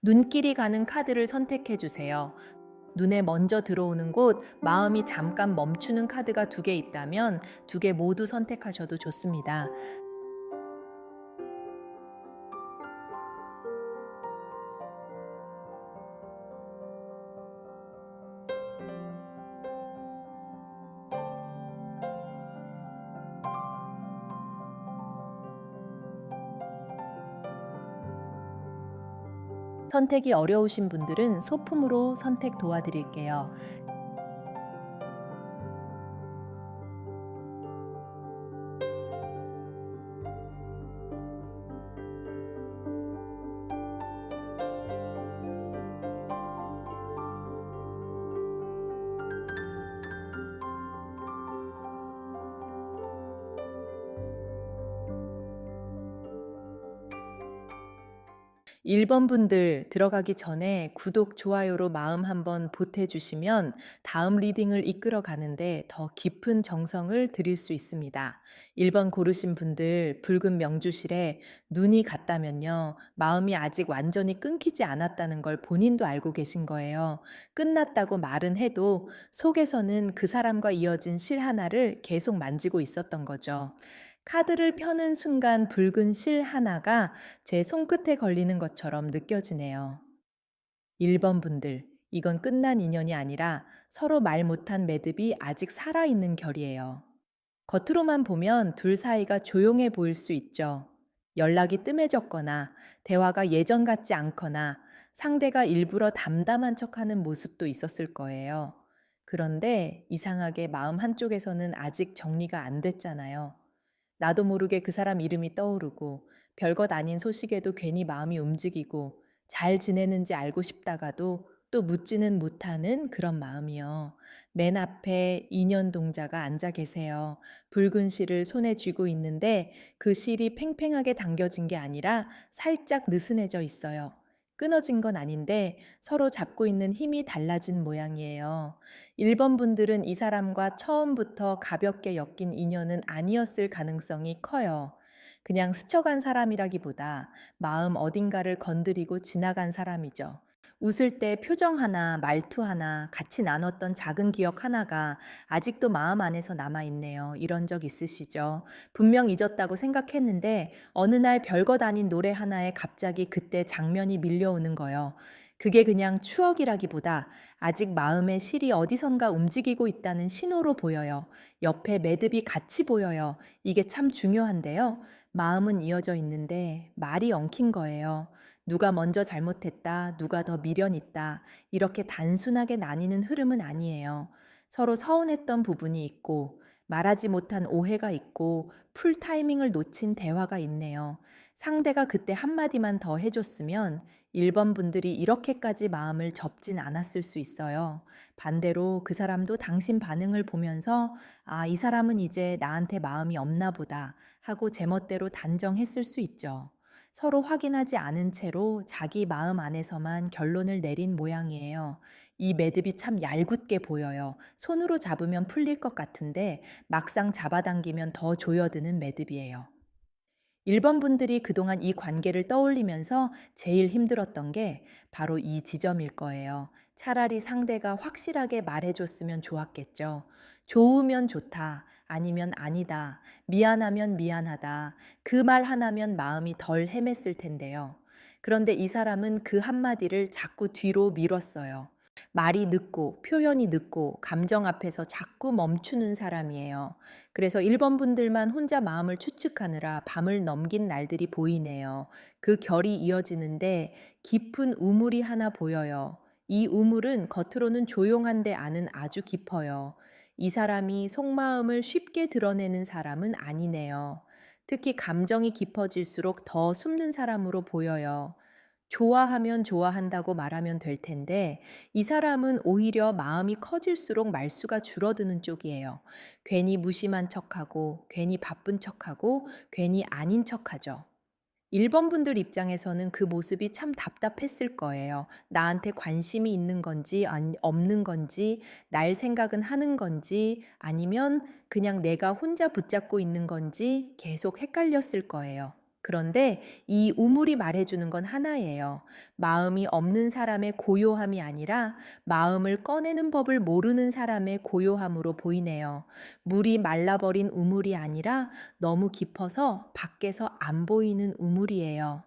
눈길이 가는 카드를 선택해 주세요. 눈에 먼저 들어오는 곳, 마음이 잠깐 멈추는 카드가 두 개 있다면 두 개 모두 선택하셔도 좋습니다. 선택이 어려우신 분들은 소품으로 선택 도와드릴게요. 일 번 분들 들어가기 전에 구독, 좋아요로 마음 한번 보태주시면 다음 리딩을 이끌어 가는데 더 깊은 정성을 들일 수 있습니다. 1번 고르신 분들 붉은 명주실에 눈이 갔다면요. 마음이 아직 완전히 끊기지 않았다는 걸 본인도 알고 계신 거예요. 끝났다고 말은 해도 속에서는 그 사람과 이어진 실 하나를 계속 만지고 있었던 거죠. 카드를 펴는 순간 붉은 실 하나가 제 손끝에 걸리는 것처럼 느껴지네요. 1번 분들, 이건 끝난 인연이 아니라 서로 말 못한 매듭이 아직 살아있는 결이에요. 겉으로만 보면 둘 사이가 조용해 보일 수 있죠. 연락이 뜸해졌거나 대화가 예전 같지 않거나 상대가 일부러 담담한 척하는 모습도 있었을 거예요. 그런데 이상하게 마음 한쪽에서는 아직 정리가 안 됐잖아요. 나도 모르게 그 사람 이름이 떠오르고 별것 아닌 소식에도 괜히 마음이 움직이고 잘 지내는지 알고 싶다가도 또 묻지는 못하는 그런 마음이요. 맨 앞에 인연동자가 앉아 계세요. 붉은 실을 손에 쥐고 있는데 그 실이 팽팽하게 당겨진 게 아니라 살짝 느슨해져 있어요. 끊어진 건 아닌데 서로 잡고 있는 힘이 달라진 모양이에요. 1번 분들은 이 사람과 처음부터 가볍게 엮인 인연은 아니었을 가능성이 커요. 그냥 스쳐간 사람이라기보다 마음 어딘가를 건드리고 지나간 사람이죠. 웃을 때 표정 하나, 말투 하나, 같이 나눴던 작은 기억 하나가 아직도 마음 안에서 남아있네요. 이런 적 있으시죠? 분명 잊었다고 생각했는데 어느 날 별것 아닌 노래 하나에 갑자기 그때 장면이 밀려오는 거요. 그게 그냥 추억이라기보다 아직 마음의 실이 어디선가 움직이고 있다는 신호로 보여요. 옆에 매듭이 같이 보여요. 이게 참 중요한데요. 마음은 이어져 있는데 말이 엉킨 거예요. 누가 먼저 잘못했다, 누가 더 미련 있다, 이렇게 단순하게 나뉘는 흐름은 아니에요. 서로 서운했던 부분이 있고, 말하지 못한 오해가 있고, 풀 타이밍을 놓친 대화가 있네요. 상대가 그때 한마디만 더 해줬으면 1번 분들이 이렇게까지 마음을 접진 않았을 수 있어요. 반대로 그 사람도 당신 반응을 보면서 아, 이 사람은 이제 나한테 마음이 없나 보다 하고 제멋대로 단정했을 수 있죠. 서로 확인하지 않은 채로 자기 마음 안에서만 결론을 내린 모양이에요. 이 매듭이 참 얄궂게 보여요. 손으로 잡으면 풀릴 것 같은데 막상 잡아당기면 더 조여드는 매듭이에요. 1번 분들이 그동안 이 관계를 떠올리면서 제일 힘들었던 게 바로 이 지점일 거예요. 차라리 상대가 확실하게 말해줬으면 좋았겠죠. 좋으면 좋다, 아니면 아니다, 미안하면 미안하다, 그 말 하나면 마음이 덜 헤맸을 텐데요. 그런데 이 사람은 그 한마디를 자꾸 뒤로 미뤘어요. 말이 늦고 표현이 늦고 감정 앞에서 자꾸 멈추는 사람이에요. 그래서 1번 분들만 혼자 마음을 추측하느라 밤을 넘긴 날들이 보이네요. 그 결이 이어지는데 깊은 우물이 하나 보여요. 이 우물은 겉으로는 조용한데 안은 아주 깊어요. 이 사람이 속마음을 쉽게 드러내는 사람은 아니네요. 특히 감정이 깊어질수록 더 숨는 사람으로 보여요. 좋아하면 좋아한다고 말하면 될 텐데 이 사람은 오히려 마음이 커질수록 말수가 줄어드는 쪽이에요. 괜히 무심한 척하고 괜히 바쁜 척하고 괜히 아닌 척하죠. 1번 분들 입장에서는 그 모습이 참 답답했을 거예요. 나한테 관심이 있는 건지 없는 건지, 날 생각은 하는 건지, 아니면 그냥 내가 혼자 붙잡고 있는 건지 계속 헷갈렸을 거예요. 그런데 이 우물이 말해주는 건 하나예요. 마음이 없는 사람의 고요함이 아니라 마음을 꺼내는 법을 모르는 사람의 고요함으로 보이네요. 물이 말라버린 우물이 아니라 너무 깊어서 밖에서 안 보이는 우물이에요.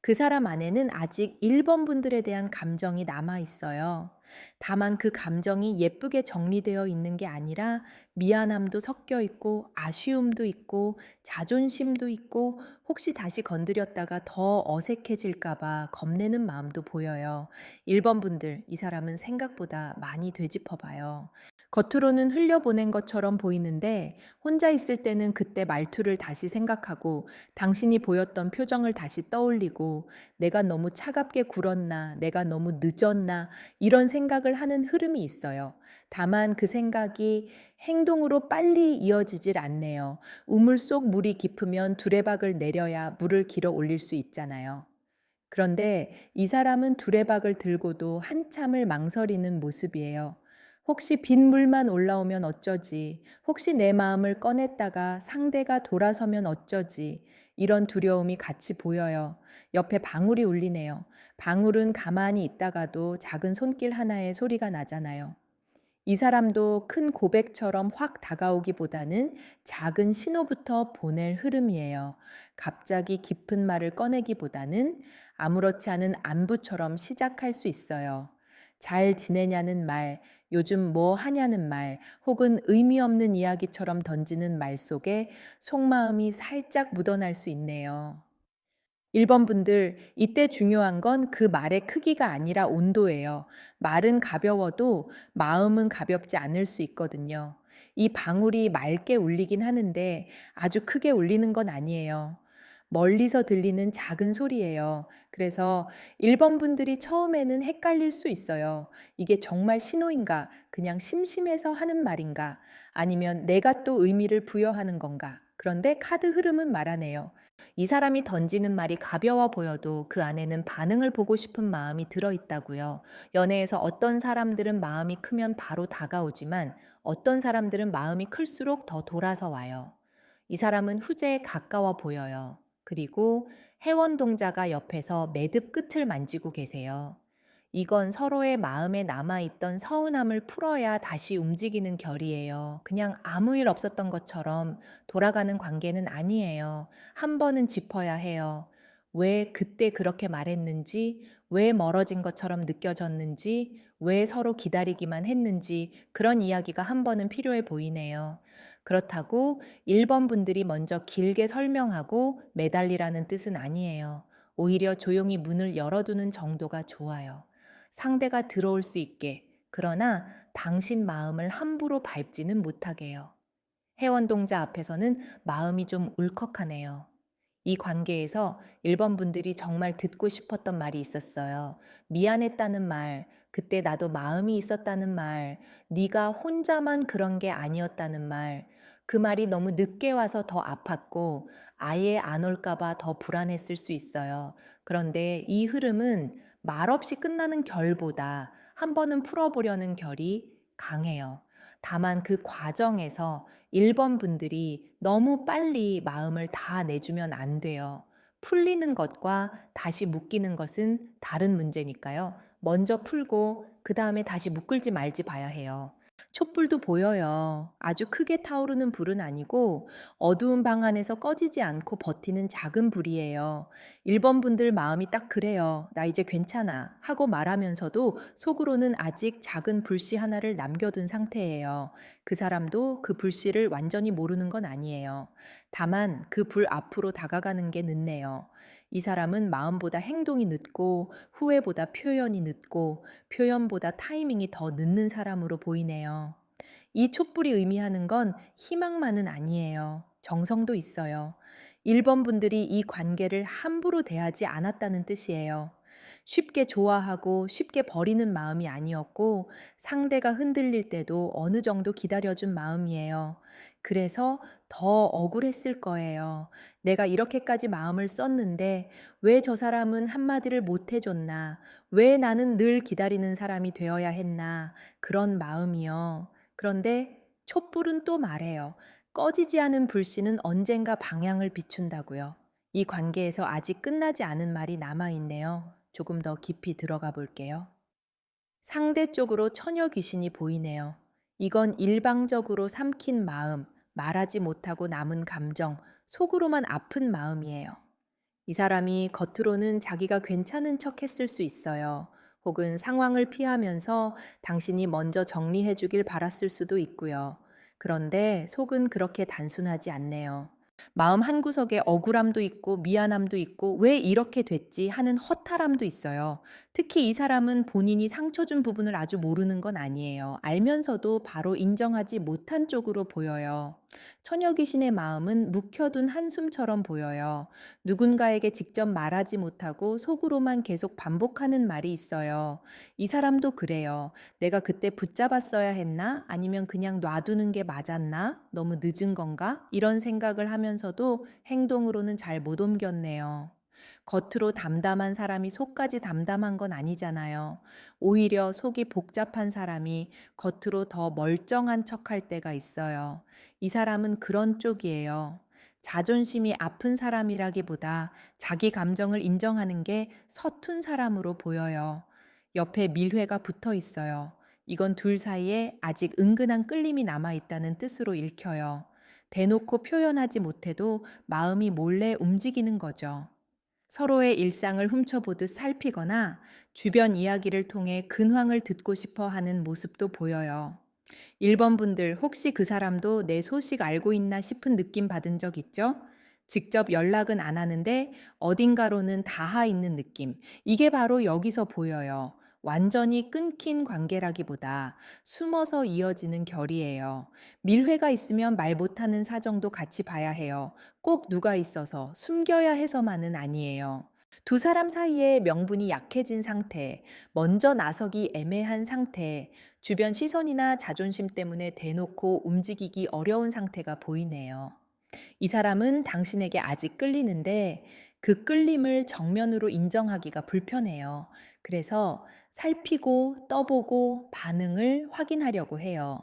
그 사람 안에는 아직 1번 분들에 대한 감정이 남아 있어요. 다만 그 감정이 예쁘게 정리되어 있는 게 아니라 미안함도 섞여 있고 아쉬움도 있고 자존심도 있고 혹시 다시 건드렸다가 더 어색해질까봐 겁내는 마음도 보여요. 1번 분들, 이 사람은 생각보다 많이 되짚어 봐요. 겉으로는 흘려보낸 것처럼 보이는데 혼자 있을 때는 그때 말투를 다시 생각하고 당신이 보였던 표정을 다시 떠올리고 내가 너무 차갑게 굴었나, 내가 너무 늦었나 이런 생각을 하는 흐름이 있어요. 다만 그 생각이 행동으로 빨리 이어지질 않네요. 우물 속 물이 깊으면 두레박을 내려야 물을 길어 올릴 수 있잖아요. 그런데 이 사람은 두레박을 들고도 한참을 망설이는 모습이에요. 혹시 빗물만 올라오면 어쩌지? 혹시 내 마음을 꺼냈다가 상대가 돌아서면 어쩌지? 이런 두려움이 같이 보여요. 옆에 방울이 울리네요. 방울은 가만히 있다가도 작은 손길 하나에 소리가 나잖아요. 이 사람도 큰 고백처럼 확 다가오기보다는 작은 신호부터 보낼 흐름이에요. 갑자기 깊은 말을 꺼내기보다는 아무렇지 않은 안부처럼 시작할 수 있어요. 잘 지내냐는 말, 요즘 뭐 하냐는 말, 혹은 의미 없는 이야기처럼 던지는 말 속에 속마음이 살짝 묻어날 수 있네요. 1번 분들, 이때 중요한 건 그 말의 크기가 아니라 온도예요. 말은 가벼워도 마음은 가볍지 않을 수 있거든요. 이 방울이 맑게 울리긴 하는데 아주 크게 울리는 건 아니에요. 멀리서 들리는 작은 소리예요. 그래서 1번 분들이 처음에는 헷갈릴 수 있어요. 이게 정말 신호인가? 그냥 심심해서 하는 말인가? 아니면 내가 또 의미를 부여하는 건가? 그런데 카드 흐름은 말하네요. 이 사람이 던지는 말이 가벼워 보여도 그 안에는 반응을 보고 싶은 마음이 들어있다고요. 연애에서 어떤 사람들은 마음이 크면 바로 다가오지만 어떤 사람들은 마음이 클수록 더 돌아서 와요. 이 사람은 후제에 가까워 보여요. 그리고 해원동자가 옆에서 매듭 끝을 만지고 계세요. 이건 서로의 마음에 남아있던 서운함을 풀어야 다시 움직이는 결이에요. 그냥 아무 일 없었던 것처럼 돌아가는 관계는 아니에요. 한 번은 짚어야 해요. 왜 그때 그렇게 말했는지, 왜 멀어진 것처럼 느껴졌는지, 왜 서로 기다리기만 했는지 그런 이야기가 한 번은 필요해 보이네요. 그렇다고 1번 분들이 먼저 길게 설명하고 매달리라는 뜻은 아니에요. 오히려 조용히 문을 열어두는 정도가 좋아요. 상대가 들어올 수 있게, 그러나 당신 마음을 함부로 밟지는 못하게요. 회원동자 앞에서는 마음이 좀 울컥하네요. 이 관계에서 1번 분들이 정말 듣고 싶었던 말이 있었어요. 미안했다는 말, 그때 나도 마음이 있었다는 말, 네가 혼자만 그런 게 아니었다는 말, 그 말이 너무 늦게 와서 더 아팠고 아예 안 올까봐 더 불안했을 수 있어요. 그런데 이 흐름은 말없이 끝나는 결보다 한 번은 풀어보려는 결이 강해요. 다만 그 과정에서 1번 분들이 너무 빨리 마음을 다 내주면 안 돼요. 풀리는 것과 다시 묶이는 것은 다른 문제니까요. 먼저 풀고 그 다음에 다시 묶을지 말지 봐야 해요. 촛불도 보여요. 아주 크게 타오르는 불은 아니고 어두운 방 안에서 꺼지지 않고 버티는 작은 불이에요. 1번 분들 마음이 딱 그래요. 나 이제 괜찮아. 하고 말하면서도 속으로는 아직 작은 불씨 하나를 남겨둔 상태예요. 그 사람도 그 불씨를 완전히 모르는 건 아니에요. 다만 그 불 앞으로 다가가는 게 늦네요. 이 사람은 마음보다 행동이 늦고 후회보다 표현이 늦고 표현보다 타이밍이 더 늦는 사람으로 보이네요. 이 촛불이 의미하는 건 희망만은 아니에요. 정성도 있어요. 1번 분들이 이 관계를 함부로 대하지 않았다는 뜻이에요. 쉽게 좋아하고 쉽게 버리는 마음이 아니었고 상대가 흔들릴 때도 어느 정도 기다려준 마음이에요. 그래서 더 억울했을 거예요. 내가 이렇게까지 마음을 썼는데 왜 저 사람은 한마디를 못 해줬나? 왜 나는 늘 기다리는 사람이 되어야 했나? 그런 마음이요. 그런데 촛불은 또 말해요. 꺼지지 않은 불씨는 언젠가 방향을 비춘다고요. 이 관계에서 아직 끝나지 않은 말이 남아있네요. 조금 더 깊이 들어가 볼게요. 상대 쪽으로 처녀 귀신이 보이네요. 이건 일방적으로 삼킨 마음, 말하지 못하고 남은 감정, 속으로만 아픈 마음이에요. 이 사람이 겉으로는 자기가 괜찮은 척 했을 수 있어요. 혹은 상황을 피하면서 당신이 먼저 정리해 주길 바랐을 수도 있고요. 그런데 속은 그렇게 단순하지 않네요. 마음 한구석에 억울함도 있고 미안함도 있고 왜 이렇게 됐지 하는 허탈함도 있어요. 특히 이 사람은 본인이 상처 준 부분을 아주 모르는 건 아니에요. 알면서도 바로 인정하지 못한 쪽으로 보여요. 처녀 귀신의 마음은 묵혀둔 한숨처럼 보여요. 누군가에게 직접 말하지 못하고 속으로만 계속 반복하는 말이 있어요. 이 사람도 그래요. 내가 그때 붙잡았어야 했나? 아니면 그냥 놔두는 게 맞았나? 너무 늦은 건가? 이런 생각을 하면서도 행동으로는 잘 못 옮겼네요. 겉으로 담담한 사람이 속까지 담담한 건 아니잖아요. 오히려 속이 복잡한 사람이 겉으로 더 멀쩡한 척할 때가 있어요. 이 사람은 그런 쪽이에요. 자존심이 아픈 사람이라기보다 자기 감정을 인정하는 게 서툰 사람으로 보여요. 옆에 밀회가 붙어 있어요. 이건 둘 사이에 아직 은근한 끌림이 남아 있다는 뜻으로 읽혀요. 대놓고 표현하지 못해도 마음이 몰래 움직이는 거죠. 서로의 일상을 훔쳐보듯 살피거나 주변 이야기를 통해 근황을 듣고 싶어 하는 모습도 보여요. 1번 분들 혹시 그 사람도 내 소식 알고 있나 싶은 느낌 받은 적 있죠? 직접 연락은 안 하는데 어딘가로는 닿아 있는 느낌. 이게 바로 여기서 보여요. 완전히 끊긴 관계라기보다 숨어서 이어지는 결이에요. 밀회가 있으면 말 못하는 사정도 같이 봐야 해요. 꼭 누가 있어서 숨겨야 해서만은 아니에요. 두 사람 사이에 명분이 약해진 상태, 먼저 나서기 애매한 상태, 주변 시선이나 자존심 때문에 대놓고 움직이기 어려운 상태가 보이네요. 이 사람은 당신에게 아직 끌리는데 그 끌림을 정면으로 인정하기가 불편해요. 그래서 살피고 떠보고 반응을 확인하려고 해요.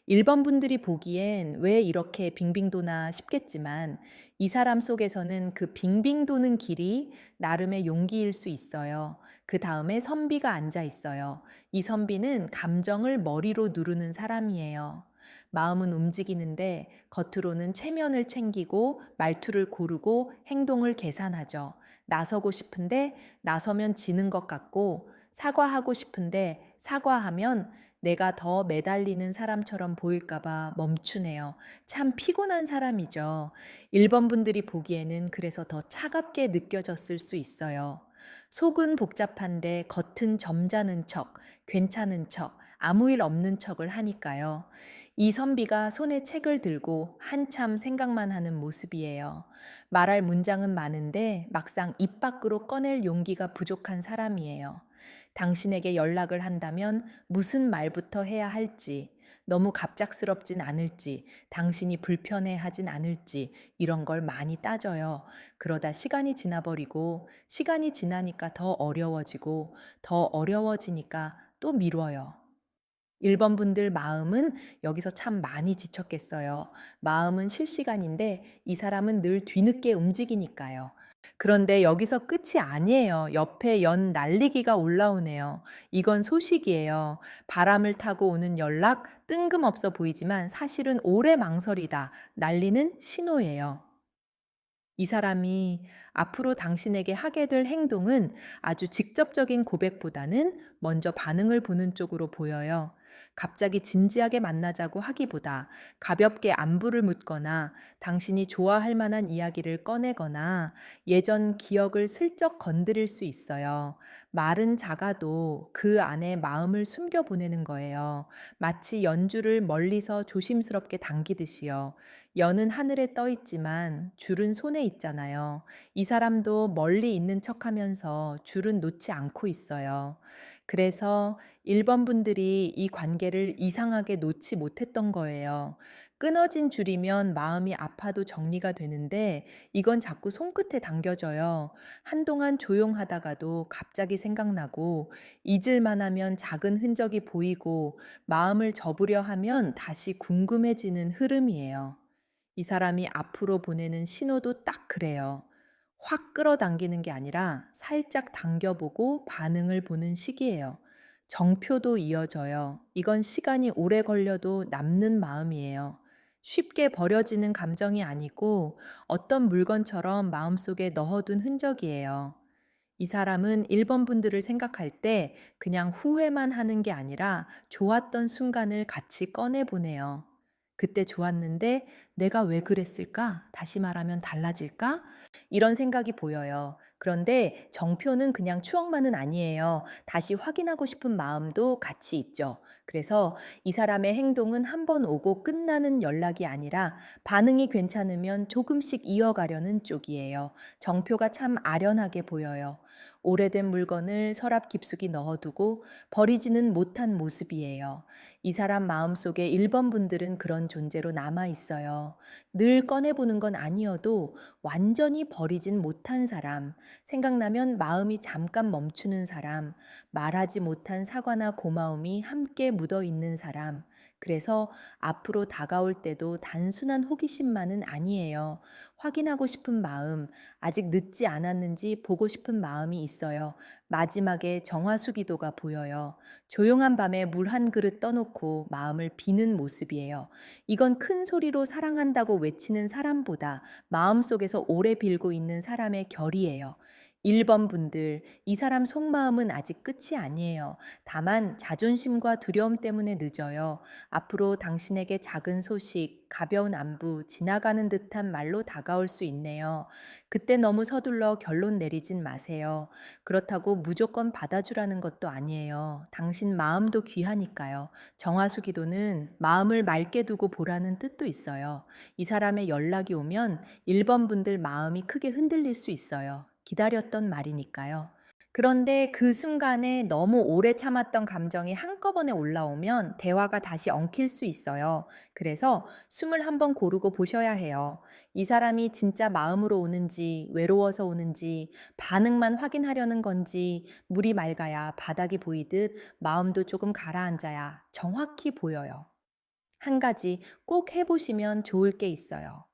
1번 분들이 보기엔 왜 이렇게 빙빙 도나 싶겠지만 이 사람 속에서는 그 빙빙 도는 길이 나름의 용기일 수 있어요. 그 다음에 선비가 앉아 있어요. 이 선비는 감정을 머리로 누르는 사람이에요. 마음은 움직이는데 겉으로는 체면을 챙기고 말투를 고르고 행동을 계산하죠. 나서고 싶은데 나서면 지는 것 같고 사과하고 싶은데 사과하면 내가 더 매달리는 사람처럼 보일까봐 멈추네요. 참 피곤한 사람이죠. 1번 분들이 보기에는 그래서 더 차갑게 느껴졌을 수 있어요. 속은 복잡한데 겉은 점잖은 척, 괜찮은 척, 아무 일 없는 척을 하니까요. 이 선비가 손에 책을 들고 한참 생각만 하는 모습이에요. 말할 문장은 많은데 막상 입 밖으로 꺼낼 용기가 부족한 사람이에요. 당신에게 연락을 한다면 무슨 말부터 해야 할지, 너무 갑작스럽진 않을지, 당신이 불편해 하진 않을지, 이런 걸 많이 따져요. 그러다 시간이 지나버리고, 시간이 지나니까 더 어려워지고, 더 어려워지니까 또 미뤄요. 1번 분들 마음은 여기서 참 많이 지쳤겠어요. 마음은 실시간인데 이 사람은 늘 뒤늦게 움직이니까요. 그런데 여기서 끝이 아니에요. 옆에 연 날리기가 올라오네요. 이건 소식이에요. 바람을 타고 오는 연락, 뜬금없어 보이지만 사실은 오래 망설이다. 날리는 신호예요. 이 사람이 앞으로 당신에게 하게 될 행동은 아주 직접적인 고백보다는 먼저 반응을 보는 쪽으로 보여요. 갑자기 진지하게 만나자고 하기보다 가볍게 안부를 묻거나 당신이 좋아할 만한 이야기를 꺼내거나 예전 기억을 슬쩍 건드릴 수 있어요. 말은 작아도 그 안에 마음을 숨겨 보내는 거예요. 마치 연주를 멀리서 조심스럽게 당기듯이요. 연은 하늘에 떠 있지만 줄은 손에 있잖아요. 이 사람도 멀리 있는 척하면서 줄은 놓지 않고 있어요. 그래서 1번 분들이 이 관계를 이상하게 놓지 못했던 거예요. 끊어진 줄이면 마음이 아파도 정리가 되는데 이건 자꾸 손끝에 당겨져요. 한동안 조용하다가도 갑자기 생각나고 잊을만 하면 작은 흔적이 보이고 마음을 접으려 하면 다시 궁금해지는 흐름이에요. 이 사람이 앞으로 보내는 신호도 딱 그래요. 확 끌어당기는 게 아니라 살짝 당겨보고 반응을 보는 시기예요. 정표도 이어져요. 이건 시간이 오래 걸려도 남는 마음이에요. 쉽게 버려지는 감정이 아니고 어떤 물건처럼 마음속에 넣어둔 흔적이에요. 이 사람은 1번 분들을 생각할 때 그냥 후회만 하는 게 아니라 좋았던 순간을 같이 꺼내보네요. 그때 좋았는데 내가 왜 그랬을까? 다시 말하면 달라질까? 이런 생각이 보여요. 그런데 정표는 그냥 추억만은 아니에요. 다시 확인하고 싶은 마음도 같이 있죠. 그래서 이 사람의 행동은 한 번 오고 끝나는 연락이 아니라 반응이 괜찮으면 조금씩 이어가려는 쪽이에요. 정표가 참 아련하게 보여요. 오래된 물건을 서랍 깊숙이 넣어두고 버리지는 못한 모습이에요. 이 사람 마음속에 1번 분들은 그런 존재로 남아 있어요. 늘 꺼내보는 건 아니어도 완전히 버리진 못한 사람, 생각나면 마음이 잠깐 멈추는 사람, 말하지 못한 사과나 고마움이 함께 묻어 있는 사람. 그래서 앞으로 다가올 때도 단순한 호기심만은 아니에요. 확인하고 싶은 마음, 아직 늦지 않았는지 보고 싶은 마음이 있어요. 마지막에 정화수 기도가 보여요. 조용한 밤에 물 한 그릇 떠놓고 마음을 비는 모습이에요. 이건 큰 소리로 사랑한다고 외치는 사람보다 마음속에서 오래 빌고 있는 사람의 결이에요. 1번 분들, 이 사람 속마음은 아직 끝이 아니에요. 다만 자존심과 두려움 때문에 늦어요. 앞으로 당신에게 작은 소식, 가벼운 안부, 지나가는 듯한 말로 다가올 수 있네요. 그때 너무 서둘러 결론 내리진 마세요. 그렇다고 무조건 받아주라는 것도 아니에요. 당신 마음도 귀하니까요. 정화수 기도는 마음을 맑게 두고 보라는 뜻도 있어요. 이 사람의 연락이 오면 1번 분들 마음이 크게 흔들릴 수 있어요. 기다렸던 말이니까요. 그런데 그 순간에 너무 오래 참았던 감정이 한꺼번에 올라오면 대화가 다시 엉킬 수 있어요. 그래서 숨을 한번 고르고 보셔야 해요. 이 사람이 진짜 마음으로 오는지, 외로워서 오는지, 반응만 확인하려는 건지, 물이 맑아야 바닥이 보이듯 마음도 조금 가라앉아야 정확히 보여요. 한 가지 꼭 해보시면 좋을 게 있어요.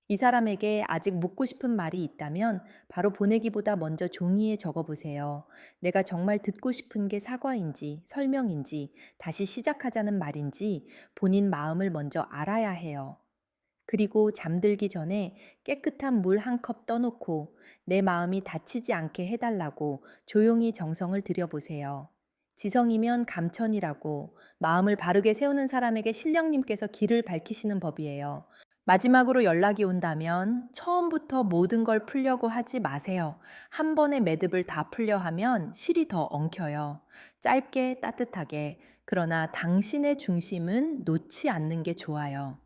이 사람에게 아직 묻고 싶은 말이 있다면 바로 보내기보다 먼저 종이에 적어 보세요. 내가 정말 듣고 싶은 게 사과인지, 설명인지, 다시 시작하자는 말인지 본인 마음을 먼저 알아야 해요. 그리고 잠들기 전에 깨끗한 물 한 컵 떠놓고 내 마음이 다치지 않게 해달라고 조용히 정성을 들여보세요. 지성이면 감천이라고 마음을 바르게 세우는 사람에게 신령님께서 길을 밝히시는 법이에요. 마지막으로 연락이 온다면 처음부터 모든 걸 풀려고 하지 마세요. 한 번에 매듭을 다 풀려 하면 실이 더 엉켜요. 짧게 따뜻하게. 그러나 당신의 중심은 놓지 않는 게 좋아요.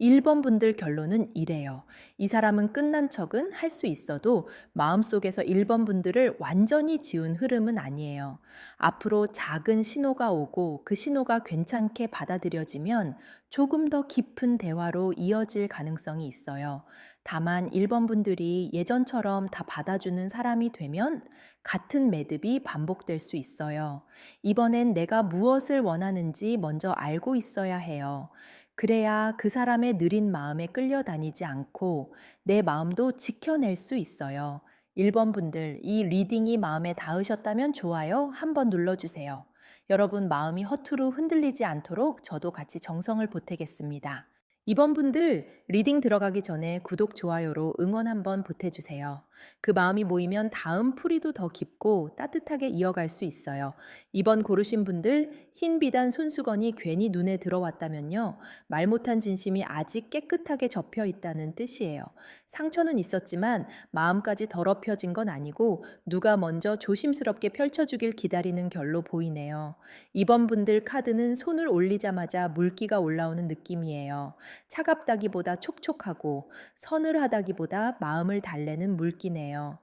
1번 분들 결론은 이래요. 이 사람은 끝난 척은 할 수 있어도 마음속에서 1번 분들을 완전히 지운 흐름은 아니에요. 앞으로 작은 신호가 오고 그 신호가 괜찮게 받아들여지면 조금 더 깊은 대화로 이어질 가능성이 있어요. 다만 1번 분들이 예전처럼 다 받아주는 사람이 되면 같은 매듭이 반복될 수 있어요. 이번엔 내가 무엇을 원하는지 먼저 알고 있어야 해요. 그래야 그 사람의 느린 마음에 끌려다니지 않고 내 마음도 지켜낼 수 있어요. 1번 분들, 이 리딩이 마음에 닿으셨다면 좋아요 한번 눌러주세요. 여러분 마음이 허투루 흔들리지 않도록 저도 같이 정성을 보태겠습니다. 2번 분들, 리딩 들어가기 전에 구독, 좋아요로 응원 한번 보태주세요. 그 마음이 모이면 다음 풀이도 더 깊고 따뜻하게 이어갈 수 있어요. 2번 고르신 분들, 흰 비단 손수건이 괜히 눈에 들어왔다면요. 말 못한 진심이 아직 깨끗하게 접혀 있다는 뜻이에요. 상처는 있었지만 마음까지 더럽혀진 건 아니고 누가 먼저 조심스럽게 펼쳐주길 기다리는 결로 보이네요. 2번 분들 카드는 손을 올리자마자 물기가 올라오는 느낌이에요. 차갑다기보다 촉촉하고 서늘하다기보다 마음을 달래는 물기 느끼네요.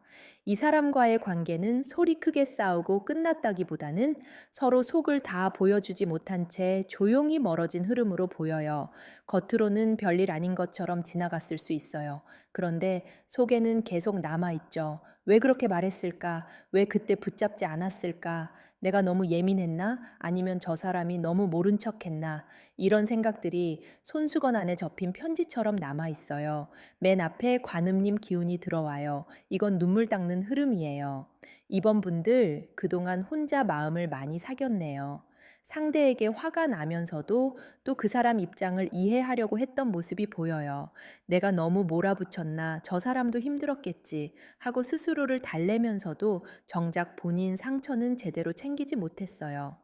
이 사람과의 관계는 소리 크게 싸우고 끝났다기보다는 서로 속을 다 보여주지 못한 채 조용히 멀어진 흐름으로 보여요. 겉으로는 별일 아닌 것처럼 지나갔을 수 있어요. 그런데 속에는 계속 남아있죠. 왜 그렇게 말했을까? 왜 그때 붙잡지 않았을까? 내가 너무 예민했나? 아니면 저 사람이 너무 모른 척 했나? 이런 생각들이 손수건 안에 접힌 편지처럼 남아 있어요. 맨 앞에 관음님 기운이 들어와요. 이건 눈물 닦는 흐름이에요. 이번 분들 그동안 혼자 마음을 많이 사겼네요. 상대에게 화가 나면서도 또 그 사람 입장을 이해하려고 했던 모습이 보여요. 내가 너무 몰아붙였나, 저 사람도 힘들었겠지 하고 스스로를 달래면서도 정작 본인 상처는 제대로 챙기지 못했어요.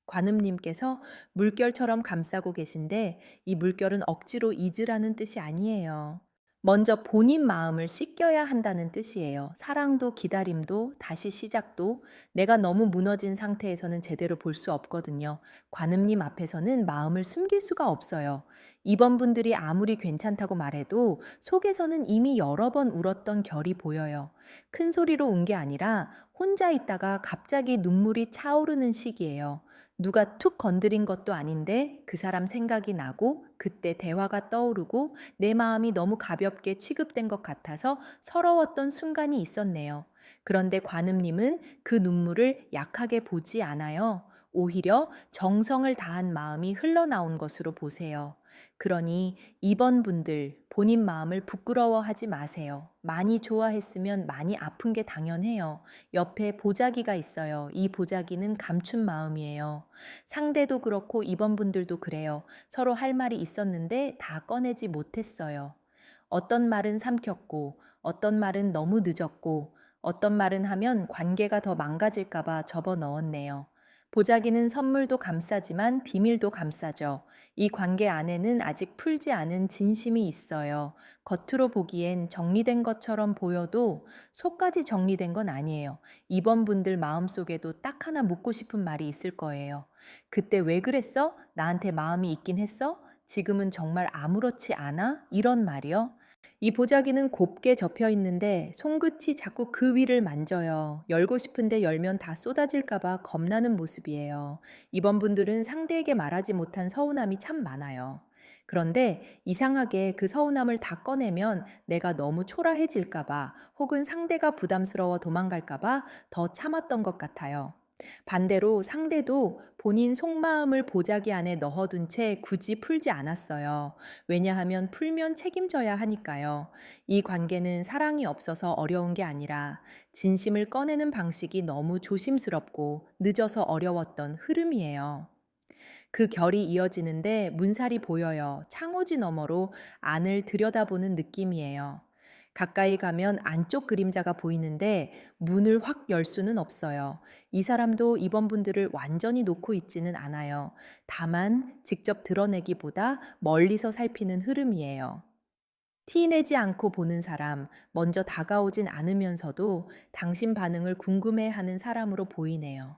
관음님께서 물결처럼 감싸고 계신데 이 물결은 억지로 잊으라는 뜻이 아니에요. 먼저 본인 마음을 씻겨야 한다는 뜻이에요. 사랑도 기다림도 다시 시작도 내가 너무 무너진 상태에서는 제대로 볼 수 없거든요. 관음님 앞에서는 마음을 숨길 수가 없어요. 이번 분들이 아무리 괜찮다고 말해도 속에서는 이미 여러 번 울었던 결이 보여요. 큰 소리로 운 게 아니라 혼자 있다가 갑자기 눈물이 차오르는 시기예요. 누가 툭 건드린 것도 아닌데 그 사람 생각이 나고 그때 대화가 떠오르고 내 마음이 너무 가볍게 취급된 것 같아서 서러웠던 순간이 있었네요. 그런데 관음님은 그 눈물을 약하게 보지 않아요. 오히려 정성을 다한 마음이 흘러나온 것으로 보세요. 그러니 이번 분들 본인 마음을 부끄러워하지 마세요. 많이 좋아했으면 많이 아픈 게 당연해요. 옆에 보자기가 있어요. 이 보자기는 감춘 마음이에요. 상대도 그렇고 이번 분들도 그래요. 서로 할 말이 있었는데 다 꺼내지 못했어요. 어떤 말은 삼켰고, 어떤 말은 너무 늦었고, 어떤 말은 하면 관계가 더 망가질까봐 접어 넣었네요. 보자기는 선물도 감싸지만 비밀도 감싸죠. 이 관계 안에는 아직 풀지 않은 진심이 있어요. 겉으로 보기엔 정리된 것처럼 보여도 속까지 정리된 건 아니에요. 이번 분들 마음속에도 딱 하나 묻고 싶은 말이 있을 거예요. 그때 왜 그랬어? 나한테 마음이 있긴 했어? 지금은 정말 아무렇지 않아? 이런 말이요. 이 보자기는 곱게 접혀 있는데 손끝이 자꾸 그 위를 만져요. 열고 싶은데 열면 다 쏟아질까봐 겁나는 모습이에요. 이번 분들은 상대에게 말하지 못한 서운함이 참 많아요. 그런데 이상하게 그 서운함을 다 꺼내면 내가 너무 초라해질까봐 혹은 상대가 부담스러워 도망갈까봐 더 참았던 것 같아요. 반대로 상대도 본인 속마음을 보자기 안에 넣어둔 채 굳이 풀지 않았어요. 왜냐하면 풀면 책임져야 하니까요. 이 관계는 사랑이 없어서 어려운 게 아니라 진심을 꺼내는 방식이 너무 조심스럽고 늦어서 어려웠던 흐름이에요. 그 결이 이어지는데 문살이 보여요. 창호지 너머로 안을 들여다보는 느낌이에요. 가까이 가면 안쪽 그림자가 보이는데 문을 확 열 수는 없어요. 이 사람도 이번 분들을 완전히 놓고 있지는 않아요. 다만 직접 드러내기보다 멀리서 살피는 흐름이에요. 티내지 않고 보는 사람, 먼저 다가오진 않으면서도 당신 반응을 궁금해하는 사람으로 보이네요.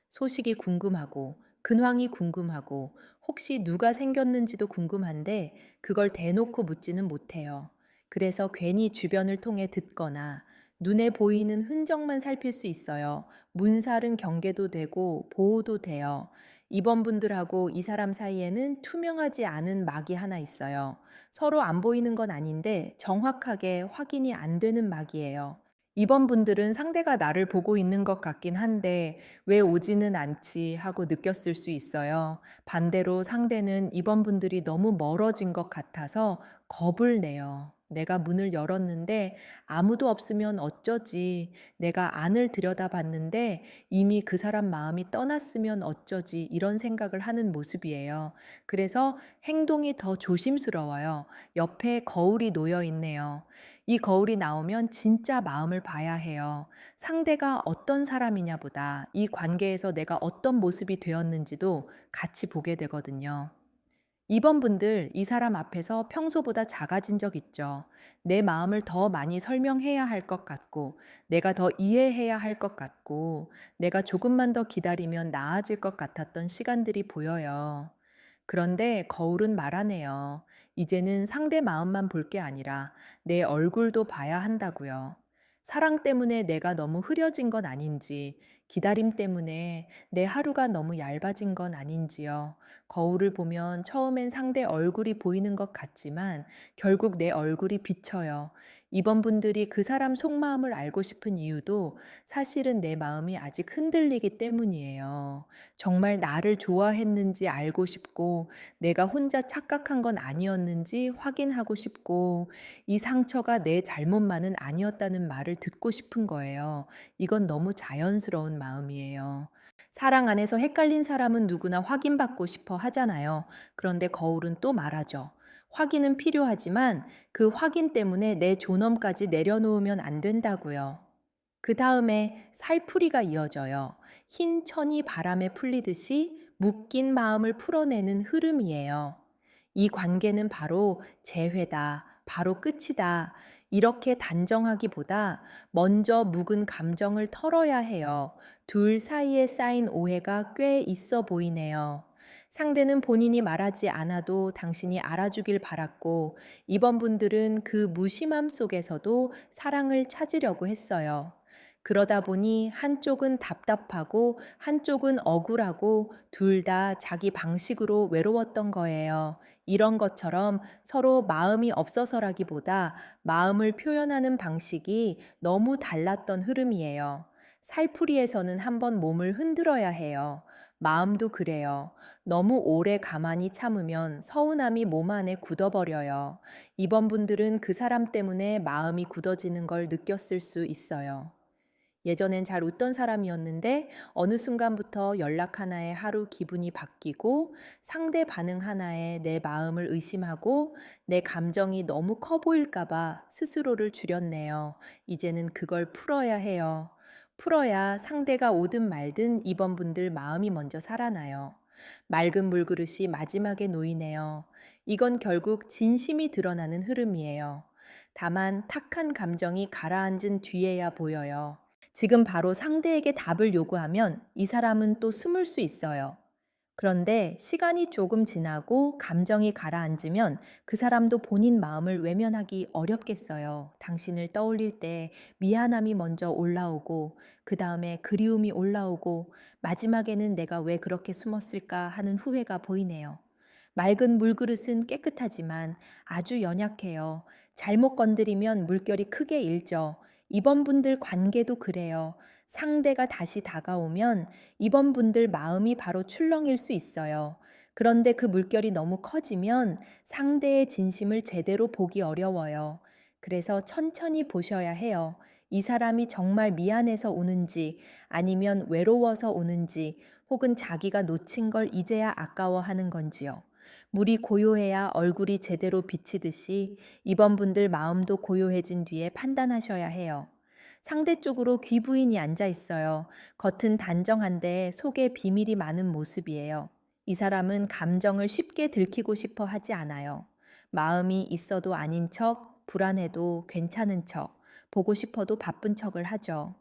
소식이 궁금하고, 근황이 궁금하고, 혹시 누가 생겼는지도 궁금한데 그걸 대놓고 묻지는 못해요. 그래서 괜히 주변을 통해 듣거나 눈에 보이는 흔적만 살필 수 있어요. 문살은 경계도 되고 보호도 돼요. 이번 분들하고 이 사람 사이에는 투명하지 않은 막이 하나 있어요. 서로 안 보이는 건 아닌데 정확하게 확인이 안 되는 막이에요. 이번 분들은 상대가 나를 보고 있는 것 같긴 한데 왜 오지는 않지 하고 느꼈을 수 있어요. 반대로 상대는 이번 분들이 너무 멀어진 것 같아서 겁을 내요. 내가 문을 열었는데 아무도 없으면 어쩌지. 내가 안을 들여다봤는데 이미 그 사람 마음이 떠났으면 어쩌지. 이런 생각을 하는 모습이에요. 그래서 행동이 더 조심스러워요. 옆에 거울이 놓여 있네요. 이 거울이 나오면 진짜 마음을 봐야 해요. 상대가 어떤 사람이냐 보다 이 관계에서 내가 어떤 모습이 되었는지도 같이 보게 되거든요. 이번 분들 이 사람 앞에서 평소보다 작아진 적 있죠. 내 마음을 더 많이 설명해야 할 것 같고, 내가 더 이해해야 할 것 같고, 내가 조금만 더 기다리면 나아질 것 같았던 시간들이 보여요. 그런데 거울은 말하네요. 이제는 상대 마음만 볼 게 아니라 내 얼굴도 봐야 한다고요. 사랑 때문에 내가 너무 흐려진 건 아닌지, 기다림 때문에 내 하루가 너무 얇아진 건 아닌지요. 거울을 보면 처음엔 상대 얼굴이 보이는 것 같지만 결국 내 얼굴이 비쳐요. 이번 분들이 그 사람 속마음을 알고 싶은 이유도 사실은 내 마음이 아직 흔들리기 때문이에요. 정말 나를 좋아했는지 알고 싶고, 내가 혼자 착각한 건 아니었는지 확인하고 싶고, 이 상처가 내 잘못만은 아니었다는 말을 듣고 싶은 거예요. 이건 너무 자연스러운 마음이에요. 사랑 안에서 헷갈린 사람은 누구나 확인받고 싶어 하잖아요. 그런데 거울은 또 말하죠. 확인은 필요하지만 그 확인 때문에 내 존엄까지 내려놓으면 안 된다고요. 그 다음에 살풀이가 이어져요. 흰 천이 바람에 풀리듯이 묶인 마음을 풀어내는 흐름이에요. 이 관계는 바로 재회다, 바로 끝이다, 이렇게 단정하기보다 먼저 묵은 감정을 털어야 해요. 둘 사이에 쌓인 오해가 꽤 있어 보이네요. 상대는 본인이 말하지 않아도 당신이 알아주길 바랐고, 이번 분들은 그 무심함 속에서도 사랑을 찾으려고 했어요. 그러다 보니 한쪽은 답답하고 한쪽은 억울하고 둘 다 자기 방식으로 외로웠던 거예요. 이런 것처럼 서로 마음이 없어서라기보다 마음을 표현하는 방식이 너무 달랐던 흐름이에요. 살풀이에서는 한번 몸을 흔들어야 해요. 마음도 그래요. 너무 오래 가만히 참으면 서운함이 몸 안에 굳어버려요. 이번 분들은 그 사람 때문에 마음이 굳어지는 걸 느꼈을 수 있어요. 예전엔 잘 웃던 사람이었는데 어느 순간부터 연락 하나에 하루 기분이 바뀌고 상대 반응 하나에 내 마음을 의심하고 내 감정이 너무 커 보일까봐 스스로를 줄였네요. 이제는 그걸 풀어야 해요. 풀어야 상대가 오든 말든 이번 분들 마음이 먼저 살아나요. 맑은 물그릇이 마지막에 놓이네요. 이건 결국 진심이 드러나는 흐름이에요. 다만 탁한 감정이 가라앉은 뒤에야 보여요. 지금 바로 상대에게 답을 요구하면 이 사람은 또 숨을 수 있어요. 그런데 시간이 조금 지나고 감정이 가라앉으면 그 사람도 본인 마음을 외면하기 어렵겠어요. 당신을 떠올릴 때 미안함이 먼저 올라오고, 그 다음에 그리움이 올라오고, 마지막에는 내가 왜 그렇게 숨었을까 하는 후회가 보이네요. 맑은 물그릇은 깨끗하지만 아주 연약해요. 잘못 건드리면 물결이 크게 일죠. 이번 분들 관계도 그래요. 상대가 다시 다가오면 이번 분들 마음이 바로 출렁일 수 있어요. 그런데 그 물결이 너무 커지면 상대의 진심을 제대로 보기 어려워요. 그래서 천천히 보셔야 해요. 이 사람이 정말 미안해서 우는지, 아니면 외로워서 우는지, 혹은 자기가 놓친 걸 이제야 아까워하는 건지요. 물이 고요해야 얼굴이 제대로 비치듯이 이번 분들 마음도 고요해진 뒤에 판단하셔야 해요. 상대 쪽으로 귀부인이 앉아 있어요. 겉은 단정한데 속에 비밀이 많은 모습이에요. 이 사람은 감정을 쉽게 들키고 싶어 하지 않아요. 마음이 있어도 아닌 척, 불안해도 괜찮은 척, 보고 싶어도 바쁜 척을 하죠.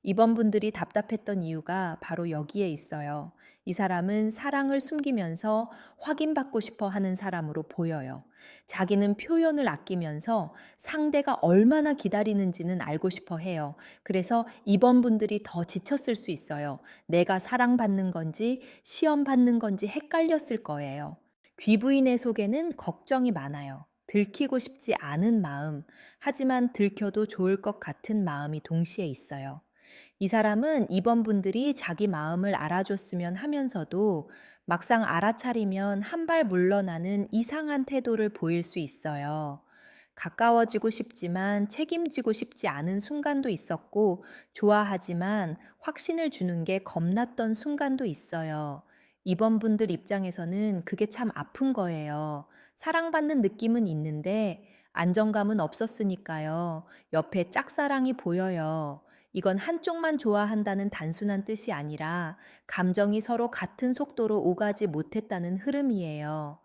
이번 분들이 답답했던 이유가 바로 여기에 있어요. 이 사람은 사랑을 숨기면서 확인받고 싶어 하는 사람으로 보여요. 자기는 표현을 아끼면서 상대가 얼마나 기다리는지는 알고 싶어 해요. 그래서 이번 분들이 더 지쳤을 수 있어요. 내가 사랑받는 건지 시험 받는 건지 헷갈렸을 거예요. 귀부인의 속에는 걱정이 많아요. 들키고 싶지 않은 마음, 하지만 들켜도 좋을 것 같은 마음이 동시에 있어요. 이 사람은 이번 분들이 자기 마음을 알아줬으면 하면서도 막상 알아차리면 한 발 물러나는 이상한 태도를 보일 수 있어요. 가까워지고 싶지만 책임지고 싶지 않은 순간도 있었고, 좋아하지만 확신을 주는 게 겁났던 순간도 있어요. 이번 분들 입장에서는 그게 참 아픈 거예요. 사랑받는 느낌은 있는데 안정감은 없었으니까요. 옆에 짝사랑이 보여요. 이건 한쪽만 좋아한다는 단순한 뜻이 아니라 감정이 서로 같은 속도로 오가지 못했다는 흐름이에요.